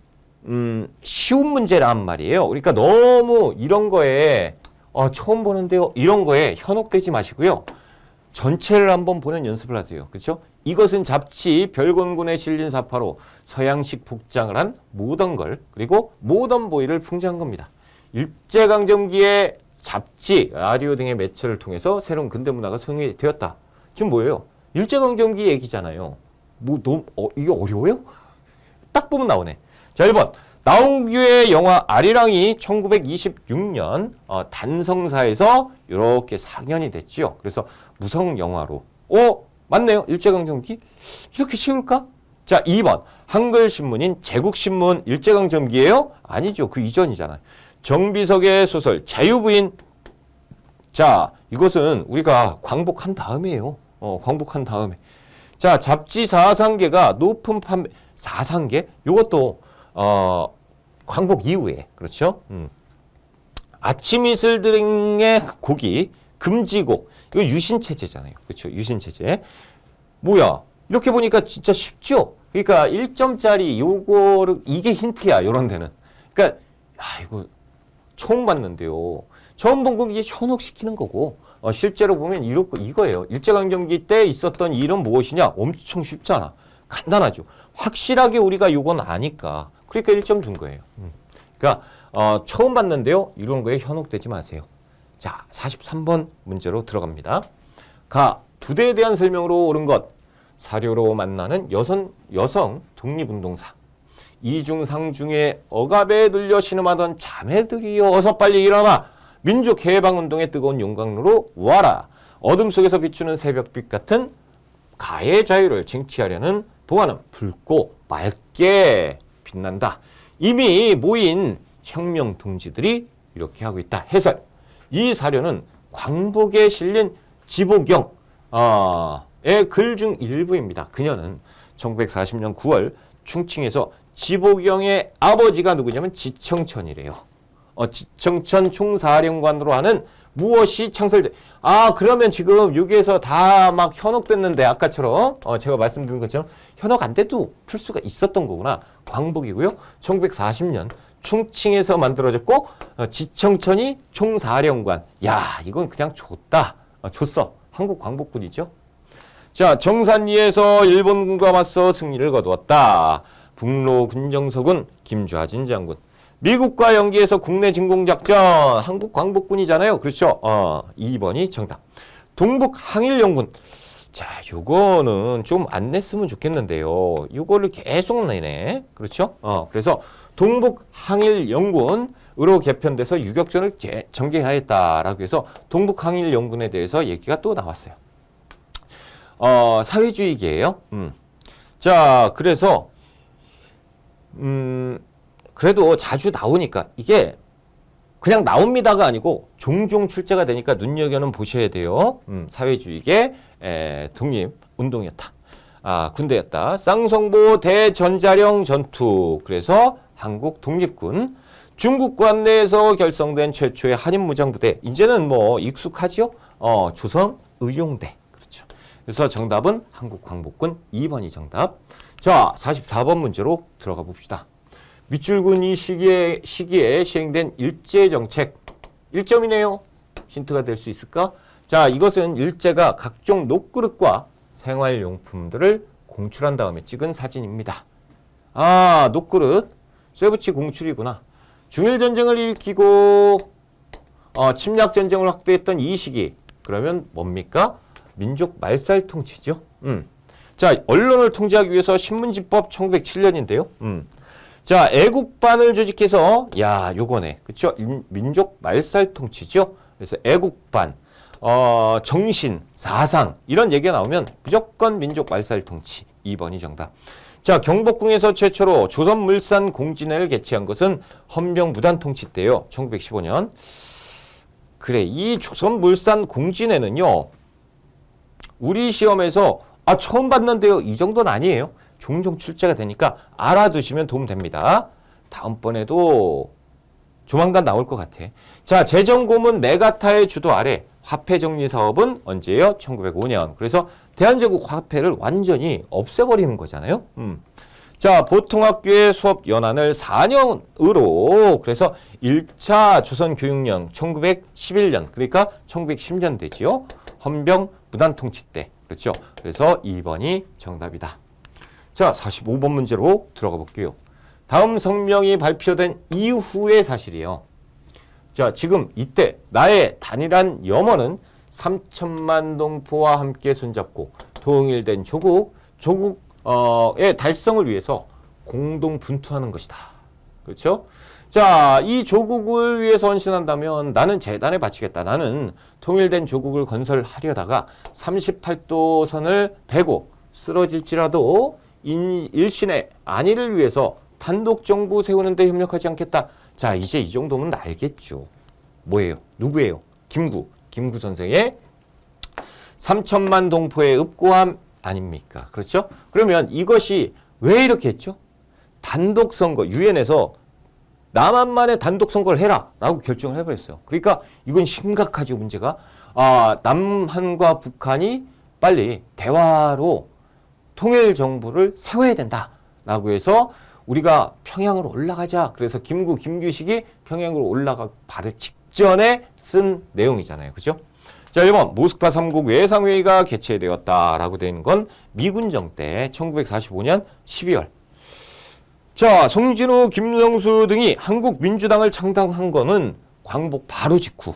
Speaker 1: 쉬운 문제란 말이에요. 그러니까 너무 이런 거에 처음 보는데요. 이런 거에 현혹되지 마시고요. 전체를 한번 보는 연습을 하세요. 그렇죠? 이것은 잡지 별건곤에 실린 사파로 서양식 복장을 한 모던 걸 그리고 모던 보이를 풍자한 겁니다. 일제강점기에 잡지, 라디오 등의 매체를 통해서 새로운 근대 문화가 성립되었다. 지금 뭐예요? 일제강점기 얘기잖아요. 이게 어려워요? 딱 보면 나오네. 자, 1번. 나홍규의 영화 아리랑이 1926년 단성사에서 이렇게 상연이 됐지요. 그래서 무성 영화로. 맞네요. 일제강점기? 이렇게 쉬울까? 자, 2번. 한글 신문인 제국신문 일제강점기예요? 아니죠. 그 이전이잖아요. 정비석의 소설 자유부인. 자, 이것은 우리가 광복한 다음이에요. 광복한 다음에. 자, 잡지 사상계가 높은 판매. 사상계? 이것도 광복 이후에. 그렇죠? 아침 이슬 등의 곡이 금지곡. 이거 유신체제잖아요. 그렇죠? 유신체제. 뭐야? 이렇게 보니까 진짜 쉽죠? 그러니까 1점짜리 요거를 이게 힌트야. 요런 데는. 그러니까 이거 처음 봤는데요. 처음 본 거 이게 현혹시키는 거고 실제로 보면 이거예요. 일제강점기 때 있었던 일은 무엇이냐? 엄청 쉽잖아. 간단하죠. 확실하게 우리가 요건 아니까. 그러니까 1점 준 거예요. 그러니까 처음 봤는데요. 이런 거에 현혹되지 마세요. 자, 43번 문제로 들어갑니다. 부대에 대한 설명으로 옳은 것. 사료로 만나는 여성 독립운동사. 이중상중에 억압에 눌려 신음하던 자매들이여 어서 빨리 일어나. 민족해방운동의 뜨거운 용광로로 와라. 어둠 속에서 비추는 새벽빛 같은 가의 자유를 쟁취하려는 봉화는 붉고 맑게 빛난다. 이미 모인 혁명 동지들이 이렇게 하고 있다. 해설. 이 사료는 광복에 실린 지보경의 글 중 일부입니다. 그녀는 1940년 9월 충칭에서 지보경의 아버지가 누구냐면 지청천이래요. 지청천 총사령관으로 하는 무엇이 창설돼. 그러면 지금 여기에서 다 막 현혹됐는데 아까처럼 제가 말씀드린 것처럼 현혹 안 돼도 풀 수가 있었던 거구나. 광복이고요. 1940년 충칭에서 만들어졌고 지청천이 총사령관. 야, 이건 그냥 줬어. 한국 광복군이죠. 자, 정산리에서 일본군과 맞서 승리를 거두었다. 북로 군정서군 김좌진 장군. 미국과 연기해서 국내 진공작전. 한국 광복군이잖아요. 그렇죠? 2번이 정답. 동북 항일연군. 자, 요거는 좀 안 냈으면 좋겠는데요. 요거를 계속 내네. 그렇죠? 그래서 동북 항일연군으로 개편돼서 유격전을 전개하였다라고 해서 동북 항일연군에 대해서 얘기가 또 나왔어요. 사회주의계예요. 자, 그래서 그래도 자주 나오니까 이게 그냥 나옵니다가 아니고 종종 출제가 되니까 눈여겨는 보셔야 돼요. 사회주의계 독립운동이었다. 군대였다. 쌍성보 대전자령 전투. 그래서 한국 독립군. 중국 관내에서 결성된 최초의 한인무장부대. 이제는 뭐 익숙하지요? 조선의용대. 그렇죠. 그래서 정답은 한국 광복군 2번이 정답. 자, 44번 문제로 들어가 봅시다. 밑줄군 이 시기에 시행된 일제정책. 1점이네요. 힌트가 될 수 있을까? 자, 이것은 일제가 각종 녹그릇과 생활용품들을 공출한 다음에 찍은 사진입니다. 녹그릇. 쇠붙이 공출이구나. 중일전쟁을 일으키고 침략전쟁을 확대했던 이 시기. 그러면 뭡니까? 민족 말살 통치죠. 자, 언론을 통제하기 위해서 신문지법 1907년인데요. 자, 애국반을 조직해서 요거네. 그쵸? 민족 말살 통치죠. 그래서 애국반, 정신, 사상 이런 얘기가 나오면 무조건 민족 말살 통치. 2번이 정답. 자, 경복궁에서 최초로 조선물산 공진회를 개최한 것은 헌병 무단 통치 때요. 1915년. 그래, 이 조선물산 공진회는요. 우리 시험에서 처음 봤는데요. 이 정도는 아니에요. 종종 출제가 되니까 알아두시면 도움 됩니다. 다음번에도 조만간 나올 것 같아. 자, 재정고문 메가타의 주도 아래 화폐 정리 사업은 언제예요? 1905년. 그래서 대한제국 화폐를 완전히 없애버리는 거잖아요. 자, 보통학교의 수업 연한을 4년으로 그래서 1차 조선교육령 1911년 그러니까 1910년 되지요. 헌병 무단통치 때. 그렇죠. 그래서 2번이 정답이다. 자, 45번 문제로 들어가 볼게요. 다음 성명이 발표된 이후의 사실이에요. 자, 지금 이때 나의 단일한 염원은 3천만 동포와 함께 손잡고 통일된 조국의 달성을 위해서 공동 분투하는 것이다. 그렇죠? 자, 이 조국을 위해서 헌신한다면 나는 재단에 바치겠다. 나는 통일된 조국을 건설하려다가 38도선을 베고 쓰러질지라도 일신의 안위를 위해서 단독 정부 세우는 데 협력하지 않겠다. 자, 이제 이 정도면 알겠죠. 뭐예요? 누구예요? 김구 선생의 3천만 동포의 읍고함 아닙니까? 그렇죠? 그러면 이것이 왜 이렇게 했죠? 단독 선거, 유엔에서 남한만의 단독 선거를 해라 라고 결정을 해버렸어요. 그러니까 이건 심각하죠, 문제가. 남한과 북한이 빨리 대화로 통일 정부를 세워야 된다라고 해서 우리가 평양으로 올라가자. 그래서 김규식이 평양으로 올라가 바로 직전에 쓴 내용이잖아요. 그죠? 자, 1번 모스크바 3국 외상회의가 개최되었다라고 되는 건 미군정 때 1945년 12월. 자, 송진우, 김영수 등이 한국민주당을 창당한 거는 광복 바로 직후.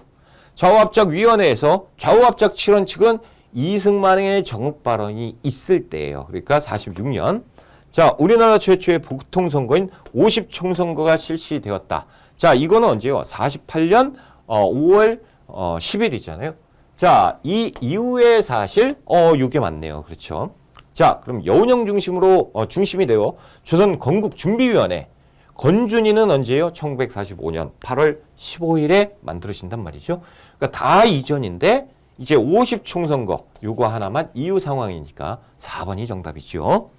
Speaker 1: 좌우합작위원회에서 좌우합작 7원 측은 이승만의 정읍 발언이 있을 때예요. 그러니까 46년. 자, 우리나라 최초의 보통선거인 50총선거가 실시되었다. 자, 이거는 언제요? 48년 5월 10일이잖아요. 자, 이 이후의 사실, 이게 맞네요. 그렇죠. 자, 그럼 여운형 중심으로, 중심이 되어 조선 건국준비위원회. 건준이는 언제예요? 1945년 8월 15일에 만들어진단 말이죠. 그러니까 다 이전인데, 이제 50총선거, 요거 하나만 이후 상황이니까 4번이 정답이죠.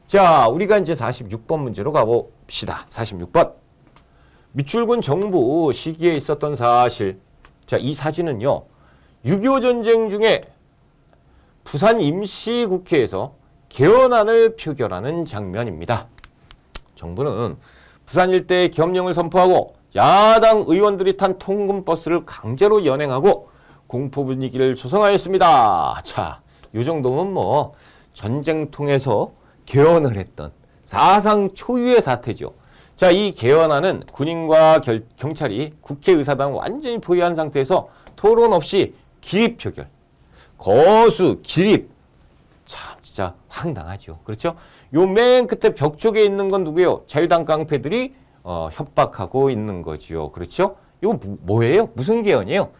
Speaker 1: 자, 우리가 이제 46번 문제로 가봅시다. 46번. 밑줄군 정부 시기에 있었던 사실. 자, 이 사진은요. 6.25 전쟁 중에 부산 임시국회에서 개헌안을 표결하는 장면입니다. 정부는 부산 일대에 계엄령을 선포하고 야당 의원들이 탄 통근버스를 강제로 연행하고 공포 분위기를 조성하였습니다. 자, 요 정도면 뭐 전쟁통에서 개헌을 했던 사상 초유의 사태죠. 자, 이 개헌안은 군인과 경찰이 국회의사당 완전히 포위한 상태에서 토론 없이 기립 표결. 거수, 기립. 참 진짜 황당하죠. 그렇죠? 요 맨 끝에 벽 쪽에 있는 건 누구예요? 자유당 깡패들이 협박하고 있는 거지요. 그렇죠? 이거 뭐예요? 무슨 개헌이에요?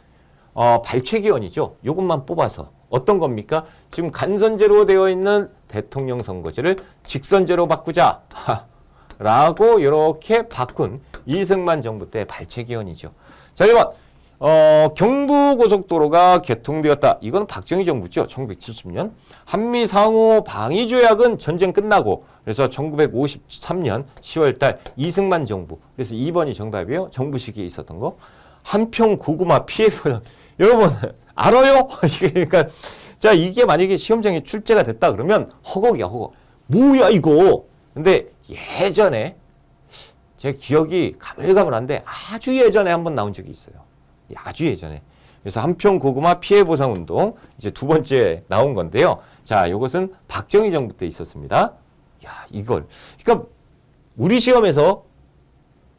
Speaker 1: 발췌 개헌이죠. 요것만 뽑아서. 어떤 겁니까? 지금 간선제로 되어 있는 대통령 선거제를 직선제로 바꾸자. 라고 이렇게 바꾼 이승만 정부 때 발췌 개헌이죠. 자, 1번. 경부고속도로가 개통되었다. 이건 박정희 정부죠. 1970년. 한미 상호 방위 조약은 전쟁 끝나고 그래서 1953년 10월 달 이승만 정부. 그래서 2번이 정답이에요. 정부 시기에 있었던 거. 한평 고구마 피해 보전. 여러분 알아요? 그러니까 자, 이게 만약에 시험장에 출제가 됐다 그러면 허걱이야, 허걱. 뭐야 이거. 근데 예전에 제 기억이 가물가물한데 아주 예전에 한번 나온 적이 있어요. 아주 예전에. 그래서 한평 고구마 피해 보상 운동 이제 두 번째 나온 건데요. 자, 이것은 박정희 정부 때 있었습니다. 야, 이걸. 그러니까 우리 시험에서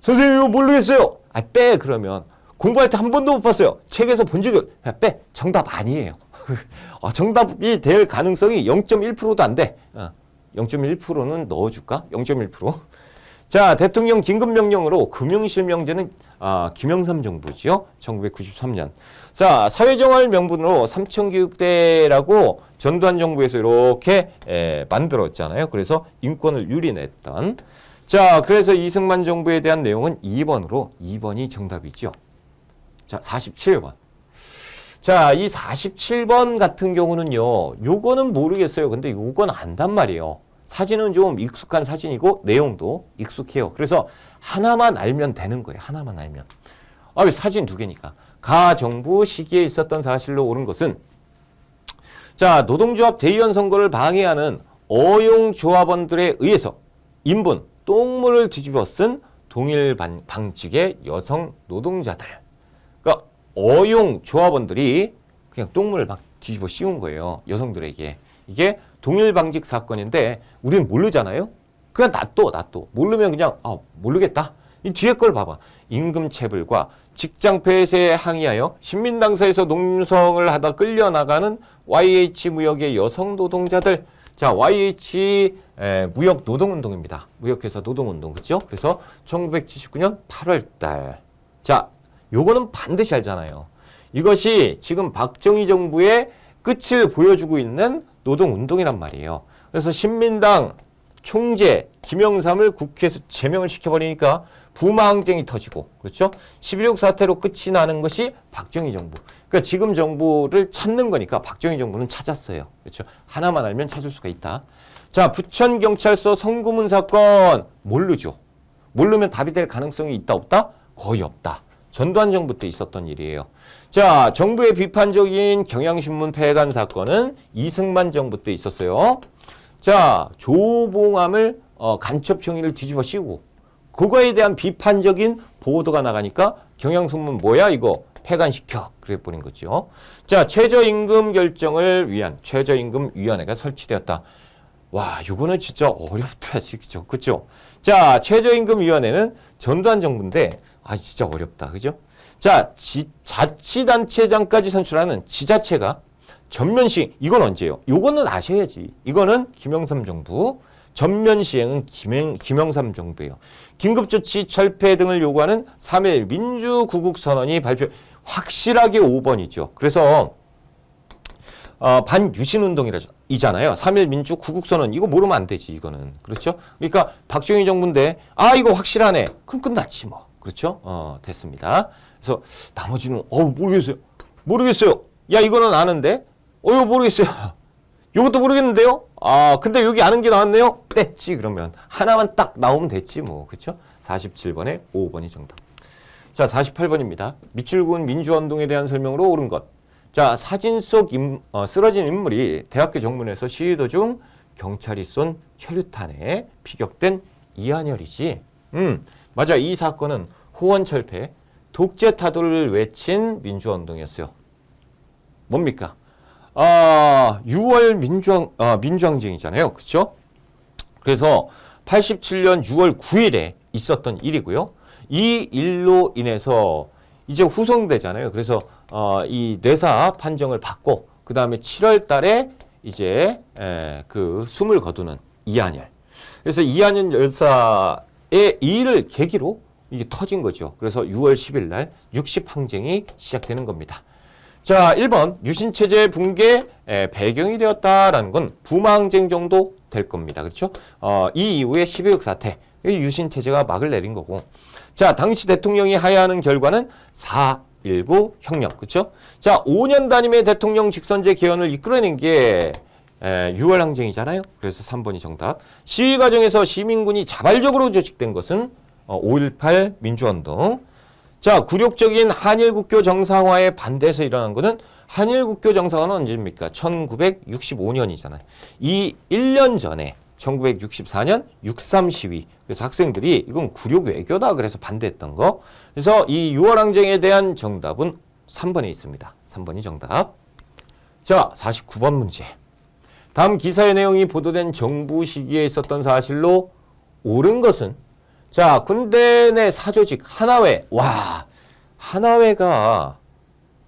Speaker 1: 선생님 이거 모르겠어요. 빼 그러면 공부할 때 한 번도 못 봤어요. 책에서 본 적이 빼. 정답 아니에요. 정답이 될 가능성이 0.1%도 안 돼. 0.1%는 넣어줄까? 0.1%. 자, 대통령 긴급명령으로 금융실명제는 김영삼 정부죠. 1993년. 자, 사회정월 명분으로 삼천교육대라고 전두환 정부에서 이렇게 만들었잖아요. 그래서 인권을 유린했던. 자, 그래서 이승만 정부에 대한 내용은 2번으로 2번이 정답이죠. 자, 47번. 자, 이 47번 같은 경우는요. 요거는 모르겠어요. 근데 요건 안단 말이에요. 사진은 좀 익숙한 사진이고 내용도 익숙해요. 그래서 하나만 알면 되는 거예요. 하나만 알면. 아, 왜 사진 두 개니까. 가정부 시기에 있었던 사실로 옳은 것은 자, 노동조합 대의원 선거를 방해하는 어용조합원들에 의해서 인분, 똥물을 뒤집어 쓴 동일 방직의 여성 노동자들. 그러니까 어용조합원들이 그냥 똥물을 막 뒤집어 씌운 거예요. 여성들에게. 이게 동일 방직 사건인데 우리는 모르잖아요. 그냥 놔둬. 모르면 그냥 모르겠다. 이 뒤에 걸 봐봐. 임금체불과 직장 폐쇄에 항의하여 신민당사에서 농성을 하다 끌려나가는 YH 무역의 여성 노동자들. 자, YH 무역 노동운동입니다. 무역회사 노동운동, 그렇죠? 그래서 1979년 8월 달. 자, 요거는 반드시 알잖아요. 이것이 지금 박정희 정부의 끝을 보여주고 있는 노동운동이란 말이에요. 그래서 신민당 총재 김영삼을 국회에서 제명을 시켜버리니까 부마항쟁이 터지고, 그렇죠? 11.6 사태로 끝이 나는 것이 박정희 정부. 그러니까 지금 정부를 찾는 거니까 박정희 정부는 찾았어요. 그렇죠? 하나만 알면 찾을 수가 있다. 자, 부천경찰서 성구문 사건 모르죠. 모르면 답이 될 가능성이 있다 없다? 거의 없다. 전두환 정부 때 있었던 일이에요. 자, 정부의 비판적인 경향신문 폐간 사건은 이승만 정부 때 있었어요. 자, 조봉암을 간첩형의를 뒤집어 씌우고 그거에 대한 비판적인 보도가 나가니까 경향신문 뭐야 이거 폐간시켜 그래 버린 거죠. 자, 최저임금 결정을 위한 최저임금위원회가 설치되었다. 와, 이거는 진짜 어렵다, 진짜. 그죠? 자, 최저임금위원회는 전두환 정부인데, 진짜 어렵다. 그죠? 자, 자치단체장까지 선출하는 지자체가 전면 시행, 이건 언제예요? 이거는 아셔야지. 이거는 김영삼 정부. 전면 시행은 김영삼 정부예요. 긴급조치 철폐 등을 요구하는 3.1 민주구국선언이 발표, 확실하게 5번이죠. 그래서, 반유신운동이잖아요. 3.1 민주구국선언. 이거 모르면 안 되지, 이거는. 그렇죠? 그러니까 박정희 정부인데, 이거 확실하네. 그럼 끝났지, 뭐. 그렇죠? 됐습니다. 그래서 나머지는, 모르겠어요. 야, 이거는 아는데? 이거 모르겠어요. 이것도 모르겠는데요? 근데 여기 아는 게 나왔네요? 됐지, 그러면. 하나만 딱 나오면 됐지, 뭐. 그렇죠? 47번에 5번이 정답. 자, 48번입니다. 밑줄군 민주운동에 대한 설명으로 옳은 것. 자, 사진 속 쓰러진 인물이 대학교 정문에서 시위 도중 경찰이 쏜 최루탄에 피격된 이한열이지. 맞아. 이 사건은 호원철폐, 독재 타도를 외친 민주운동이었어요. 뭡니까? 6월 민주항쟁이잖아요. 그렇죠? 그래서 87년 6월 9일에 있었던 일이고요. 이 일로 인해서 이제 후송되잖아요. 그래서 이 뇌사 판정을 받고 그 다음에 7월 달에 이제 그 숨을 거두는 이한열. 그래서 이한열 열사의 이 일을 계기로 이게 터진 거죠. 그래서 6월 10일 날 60항쟁이 시작되는 겁니다. 자, 1번 유신체제 붕괴 배경이 되었다라는 건 부마항쟁 정도 될 겁니다. 그렇죠? 이 이후에 12.6 사태, 유신체제가 막을 내린 거고. 자, 당시 대통령이 하야하는 결과는 4.19 혁명. 그렇죠? 자, 5년 단임의 대통령 직선제 개헌을 이끌어낸 게 6월 항쟁이잖아요. 그래서 3번이 정답. 시위 과정에서 시민군이 자발적으로 조직된 것은 5.18 민주운동. 자, 굴욕적인 한일국교 정상화에 반대해서 일어난 것은 한일국교 정상화는 언제입니까? 1965년이잖아요. 이 1년 전에 1964년 6.3 시위. 그래서 학생들이 이건 굴욕 외교다 그래서 반대했던 거. 그래서 이 6월 항쟁에 대한 정답은 3번에 있습니다. 3번이 정답. 자, 49번 문제. 다음 기사의 내용이 보도된 정부 시기에 있었던 사실로 옳은 것은 자, 군대 내 사조직 하나회. 와, 하나회가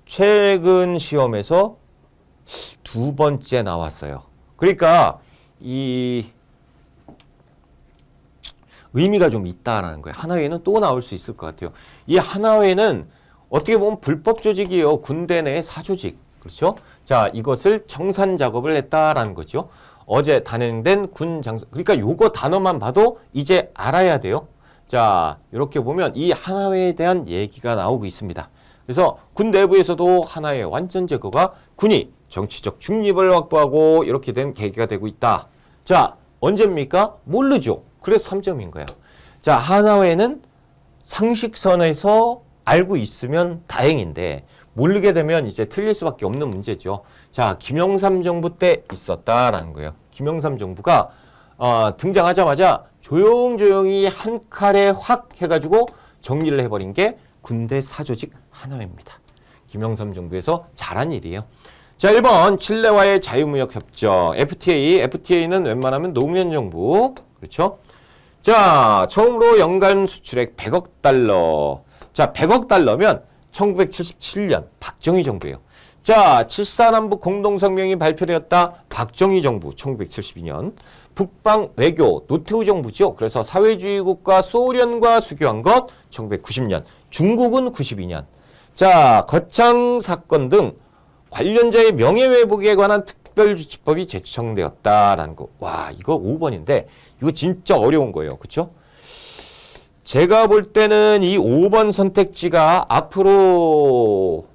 Speaker 1: 최근 시험에서 2번째 나왔어요. 그러니까 이 의미가 좀 있다라는 거예요. 하나회는 또 나올 수 있을 것 같아요. 이 하나회는 어떻게 보면 불법 조직이에요. 군대 내 사조직. 그렇죠? 자, 이것을 청산 작업을 했다라는 거죠. 어제 단행된 군 장성. 그러니까 요거 단어만 봐도 이제 알아야 돼요. 자, 이렇게 보면 이 하나회에 대한 얘기가 나오고 있습니다. 그래서 군 내부에서도 하나회 완전 제거가 군이 정치적 중립을 확보하고 이렇게 된 계기가 되고 있다. 자, 언제입니까? 모르죠. 그래서 3점인 거야. 자, 하나회는 상식선에서 알고 있으면 다행인데 모르게 되면 이제 틀릴 수밖에 없는 문제죠. 자, 김영삼 정부 때 있었다라는 거예요. 김영삼 정부가 등장하자마자 조용조용히 한 칼에 확 해가지고 정리를 해버린 게 군대 사조직 하나회입니다. 김영삼 정부에서 잘한 일이에요. 자, 1번 칠레와의 자유무역 협정 FTA. FTA는 웬만하면 노무현 정부. 그렇죠? 자, 처음으로 연간 수출액 100억 달러. 자, 100억 달러면 1977년 박정희 정부예요. 자, 7.4남북 공동성명이 발표되었다. 박정희 정부 1972년. 북방 외교 노태우 정부죠. 그래서 사회주의 국가 소련과 수교한 것 1990년. 중국은 92년. 자, 거창 사건 등 관련자의 명예회복에 관한 특별조치법이 제정되었다라는 거. 와, 이거 5번인데 이거 진짜 어려운 거예요. 그렇죠? 제가 볼 때는 이 5번 선택지가 앞으로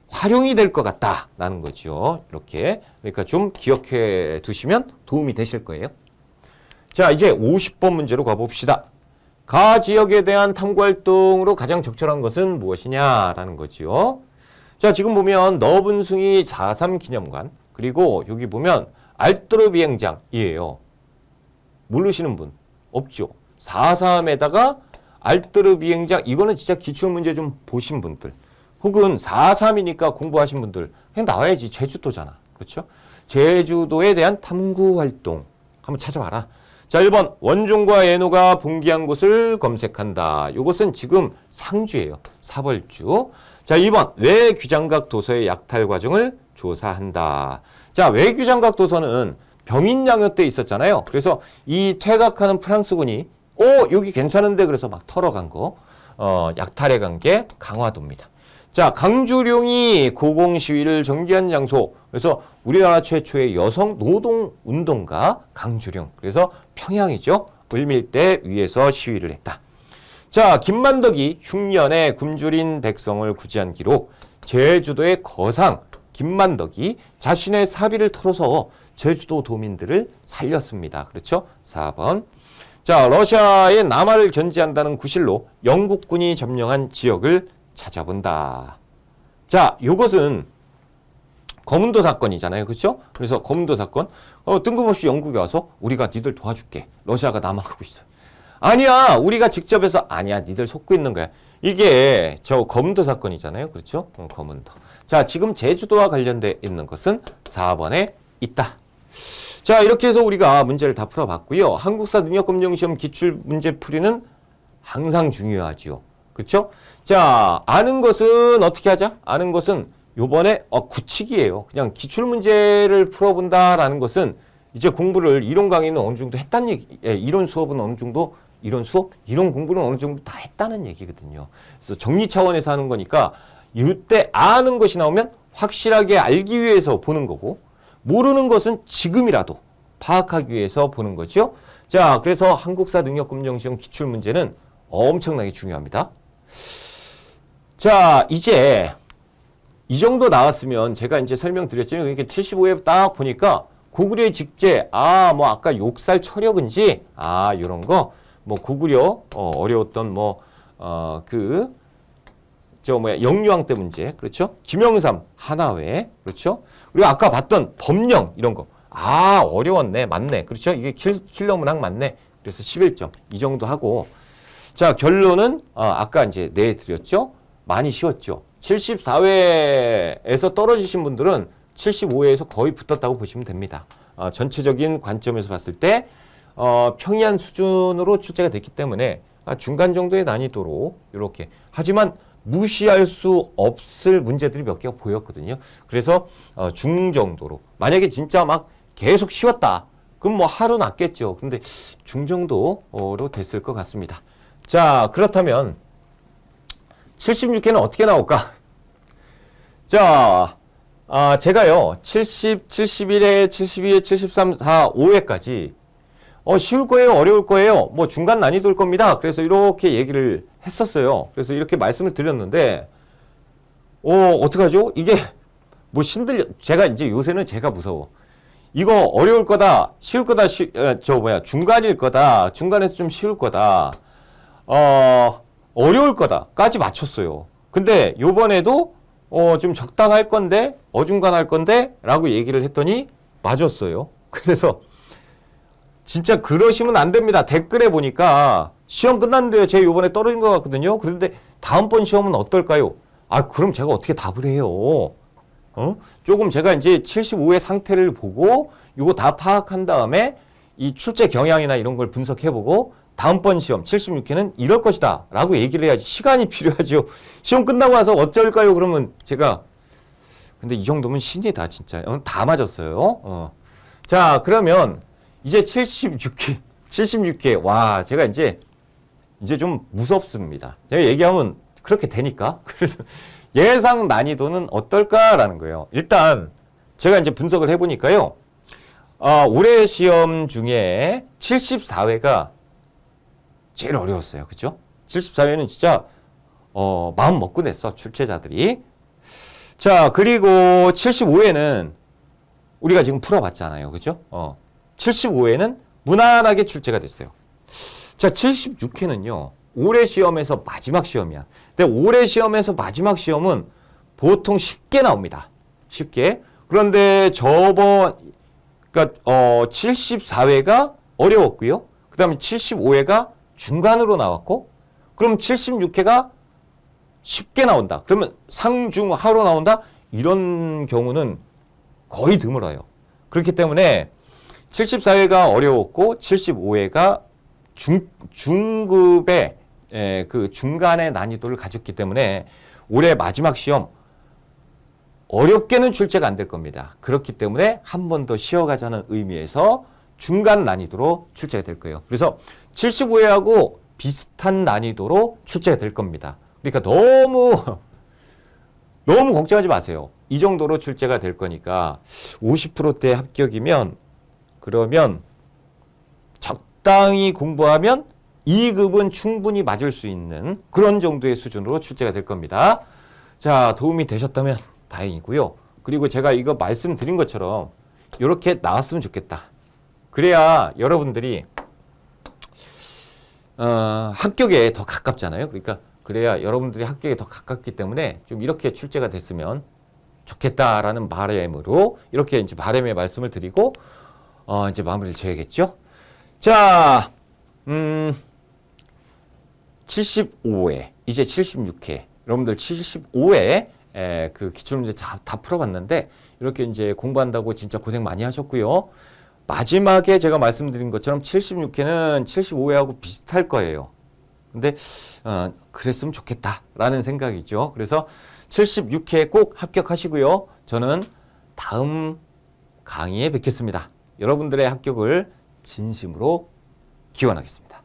Speaker 1: 활용이 될 것 같다라는 거죠. 이렇게. 그러니까 좀 기억해 두시면 도움이 되실 거예요. 자, 이제 50번 문제로 가봅시다. 가 지역에 대한 탐구활동으로 가장 적절한 것은 무엇이냐라는 거죠. 자, 지금 보면 너분숭이 4.3 기념관, 그리고 여기 보면 알뜨르 비행장이에요. 모르시는 분 없죠. 4.3에다가 알뜨르 비행장, 이거는 진짜 기출문제 좀 보신 분들, 혹은 4.3이니까 공부하신 분들 그냥 나와야지. 제주도잖아. 그렇죠? 제주도에 대한 탐구활동 한번 찾아봐라. 자, 1번 원종과 예노가 분기한 곳을 검색한다. 이것은 지금 상주예요. 사벌주. 자, 2번 외귀장각 도서의 약탈 과정을 조사한다. 자, 외귀장각 도서는 병인양요 때 있었잖아요. 그래서 이 퇴각하는 프랑스군이 여기 괜찮은데 그래서 막 털어간 거, 약탈해 간 게 강화도입니다. 자, 강주룡이 고공시위를 전개한 장소. 그래서 우리나라 최초의 여성 노동운동가 강주룡. 그래서 평양이죠. 을밀대 위에서 시위를 했다. 자, 김만덕이 흉년에 굶주린 백성을 구제한 기록. 제주도의 거상 김만덕이 자신의 사비를 털어서 제주도 도민들을 살렸습니다. 그렇죠? 4번. 자, 러시아의 남하를 견제한다는 구실로 영국군이 점령한 지역을 찾아본다. 자, 요것은 거문도 사건이잖아요. 그렇죠? 그래서 거문도 사건. 뜬금없이 영국에 와서 우리가 니들 도와줄게. 러시아가 남하고 있어. 아니야. 우리가 직접 해서 아니야. 니들 속고 있는 거야. 이게 저 거문도 사건이잖아요. 그렇죠? 거문도. 자, 지금 제주도와 관련돼 있는 것은 4번에 있다. 자, 이렇게 해서 우리가 문제를 다 풀어봤고요. 한국사 능력검정시험 기출문제 풀이는 항상 중요하지요. 그렇죠? 자, 아는 것은 어떻게 하자? 아는 것은 요번에 굳히기예요. 그냥 기출문제를 풀어본다라는 것은 이제 공부를 이론 강의는 어느 정도 했다는 얘기, 이론 수업은 어느 정도, 이론 수업, 이론 공부는 어느 정도 다 했다는 얘기거든요. 그래서 정리 차원에서 하는 거니까 이때 아는 것이 나오면 확실하게 알기 위해서 보는 거고, 모르는 것은 지금이라도 파악하기 위해서 보는 거죠. 자, 그래서 한국사 능력검정시험 기출문제는 엄청나게 중요합니다. 자, 이제 이 정도 나왔으면 제가 이제 설명드렸잖아요. 이렇게 75회 딱 보니까 고구려의 직제, 뭐 아까 욕살 철역은지, 요런 거, 뭐 고구려, 어려웠던 영유왕 때 문제, 그렇죠? 김영삼, 하나회, 그렇죠? 그리고 아까 봤던 법령, 이런 거. 어려웠네, 맞네, 그렇죠? 이게 킬러 문항 맞네. 그래서 11점, 이 정도 하고. 자, 결론은, 아까 이제 내드렸죠? 많이 쉬웠죠? 74회에서 떨어지신 분들은 75회에서 거의 붙었다고 보시면 됩니다. 전체적인 관점에서 봤을 때, 평이한 수준으로 출제가 됐기 때문에, 중간 정도의 난이도로, 이렇게. 하지만, 무시할 수 없을 문제들이 몇 개가 보였거든요. 그래서 중정도로. 만약에 진짜 막 계속 쉬웠다. 그럼 뭐 하루 낫겠죠. 근데 중정도로 됐을 것 같습니다. 자, 그렇다면 76회는 어떻게 나올까? 자, 제가요. 70, 71회, 72회, 73, 4, 5회까지 쉬울 거예요? 어려울 거예요? 뭐 중간 난이도일 겁니다. 그래서 이렇게 얘기를 했었어요. 그래서 이렇게 말씀을 드렸는데 어떡하죠? 이게 뭐 제가 이제 요새는 제가 무서워. 이거 어려울 거다, 쉬울 거다, 중간일 거다, 중간에서 좀 쉬울 거다. 어려울 거다까지 맞췄어요. 근데 요번에도 좀 적당할 건데 어중간할 건데 라고 얘기를 했더니 맞았어요. 그래서 진짜 그러시면 안 됩니다. 댓글에 보니까 시험 끝났는데요. 제가 요번에 떨어진 것 같거든요. 그런데 다음번 시험은 어떨까요? 아, 그럼 제가 어떻게 답을 해요? 조금 제가 이제 75의 상태를 보고 요거 다 파악한 다음에 이 출제 경향이나 이런 걸 분석해보고 다음번 시험 76회는 이럴 것이다 라고 얘기를 해야지. 시간이 필요하죠. 시험 끝나고 와서 어쩔까요? 그러면 제가 근데 이 정도면 신이다 진짜. 다 맞았어요. 자, 그러면 이제 76회 와, 제가 이제 좀 무섭습니다. 제가 얘기하면 그렇게 되니까. 그래서 예상 난이도는 어떨까라는 거예요. 일단 제가 이제 분석을 해보니까요. 올해 시험 중에 74회가 제일 어려웠어요. 그죠? 74회는 진짜 마음 먹고 냈어. 출제자들이. 자, 그리고 75회는 우리가 지금 풀어봤잖아요. 그죠? 75회는 무난하게 출제가 됐어요. 자, 76회는요. 올해 시험에서 마지막 시험이야. 근데 올해 시험에서 마지막 시험은 보통 쉽게 나옵니다. 쉽게. 그런데 그러니까 74회가 어려웠고요. 그다음에 75회가 중간으로 나왔고, 그럼 76회가 쉽게 나온다. 그러면 상중하로 나온다. 이런 경우는 거의 드물어요. 그렇기 때문에 74회가 어려웠고 75회가 중급의 그 중간의 난이도를 가졌기 때문에 올해 마지막 시험 어렵게는 출제가 안 될 겁니다. 그렇기 때문에 한 번 더 쉬어가자는 의미에서 중간 난이도로 출제가 될 거예요. 그래서 75회하고 비슷한 난이도로 출제가 될 겁니다. 그러니까 너무 걱정하지 마세요. 이 정도로 출제가 될 거니까 50%대 합격이면 그러면 적당히 공부하면 2급은 충분히 맞을 수 있는 그런 정도의 수준으로 출제가 될 겁니다. 자, 도움이 되셨다면 다행이고요. 그리고 제가 이거 말씀드린 것처럼 이렇게 나왔으면 좋겠다. 그래야 여러분들이 합격에 더 가깝잖아요. 그러니까 그래야 여러분들이 합격에 더 가깝기 때문에 좀 이렇게 출제가 됐으면 좋겠다라는 바람으로 이렇게 이제 바람의 말씀을 드리고 이제 마무리를 지어야겠죠. 자, 75회 이제 76회 여러분들 75회 그 기출문제 다 풀어봤는데 이렇게 이제 공부한다고 진짜 고생 많이 하셨고요. 마지막에 제가 말씀드린 것처럼 76회는 75회하고 비슷할 거예요. 근데 그랬으면 좋겠다라는 생각이죠. 그래서 76회 꼭 합격하시고요. 저는 다음 강의에 뵙겠습니다. 여러분들의 합격을 진심으로 기원하겠습니다.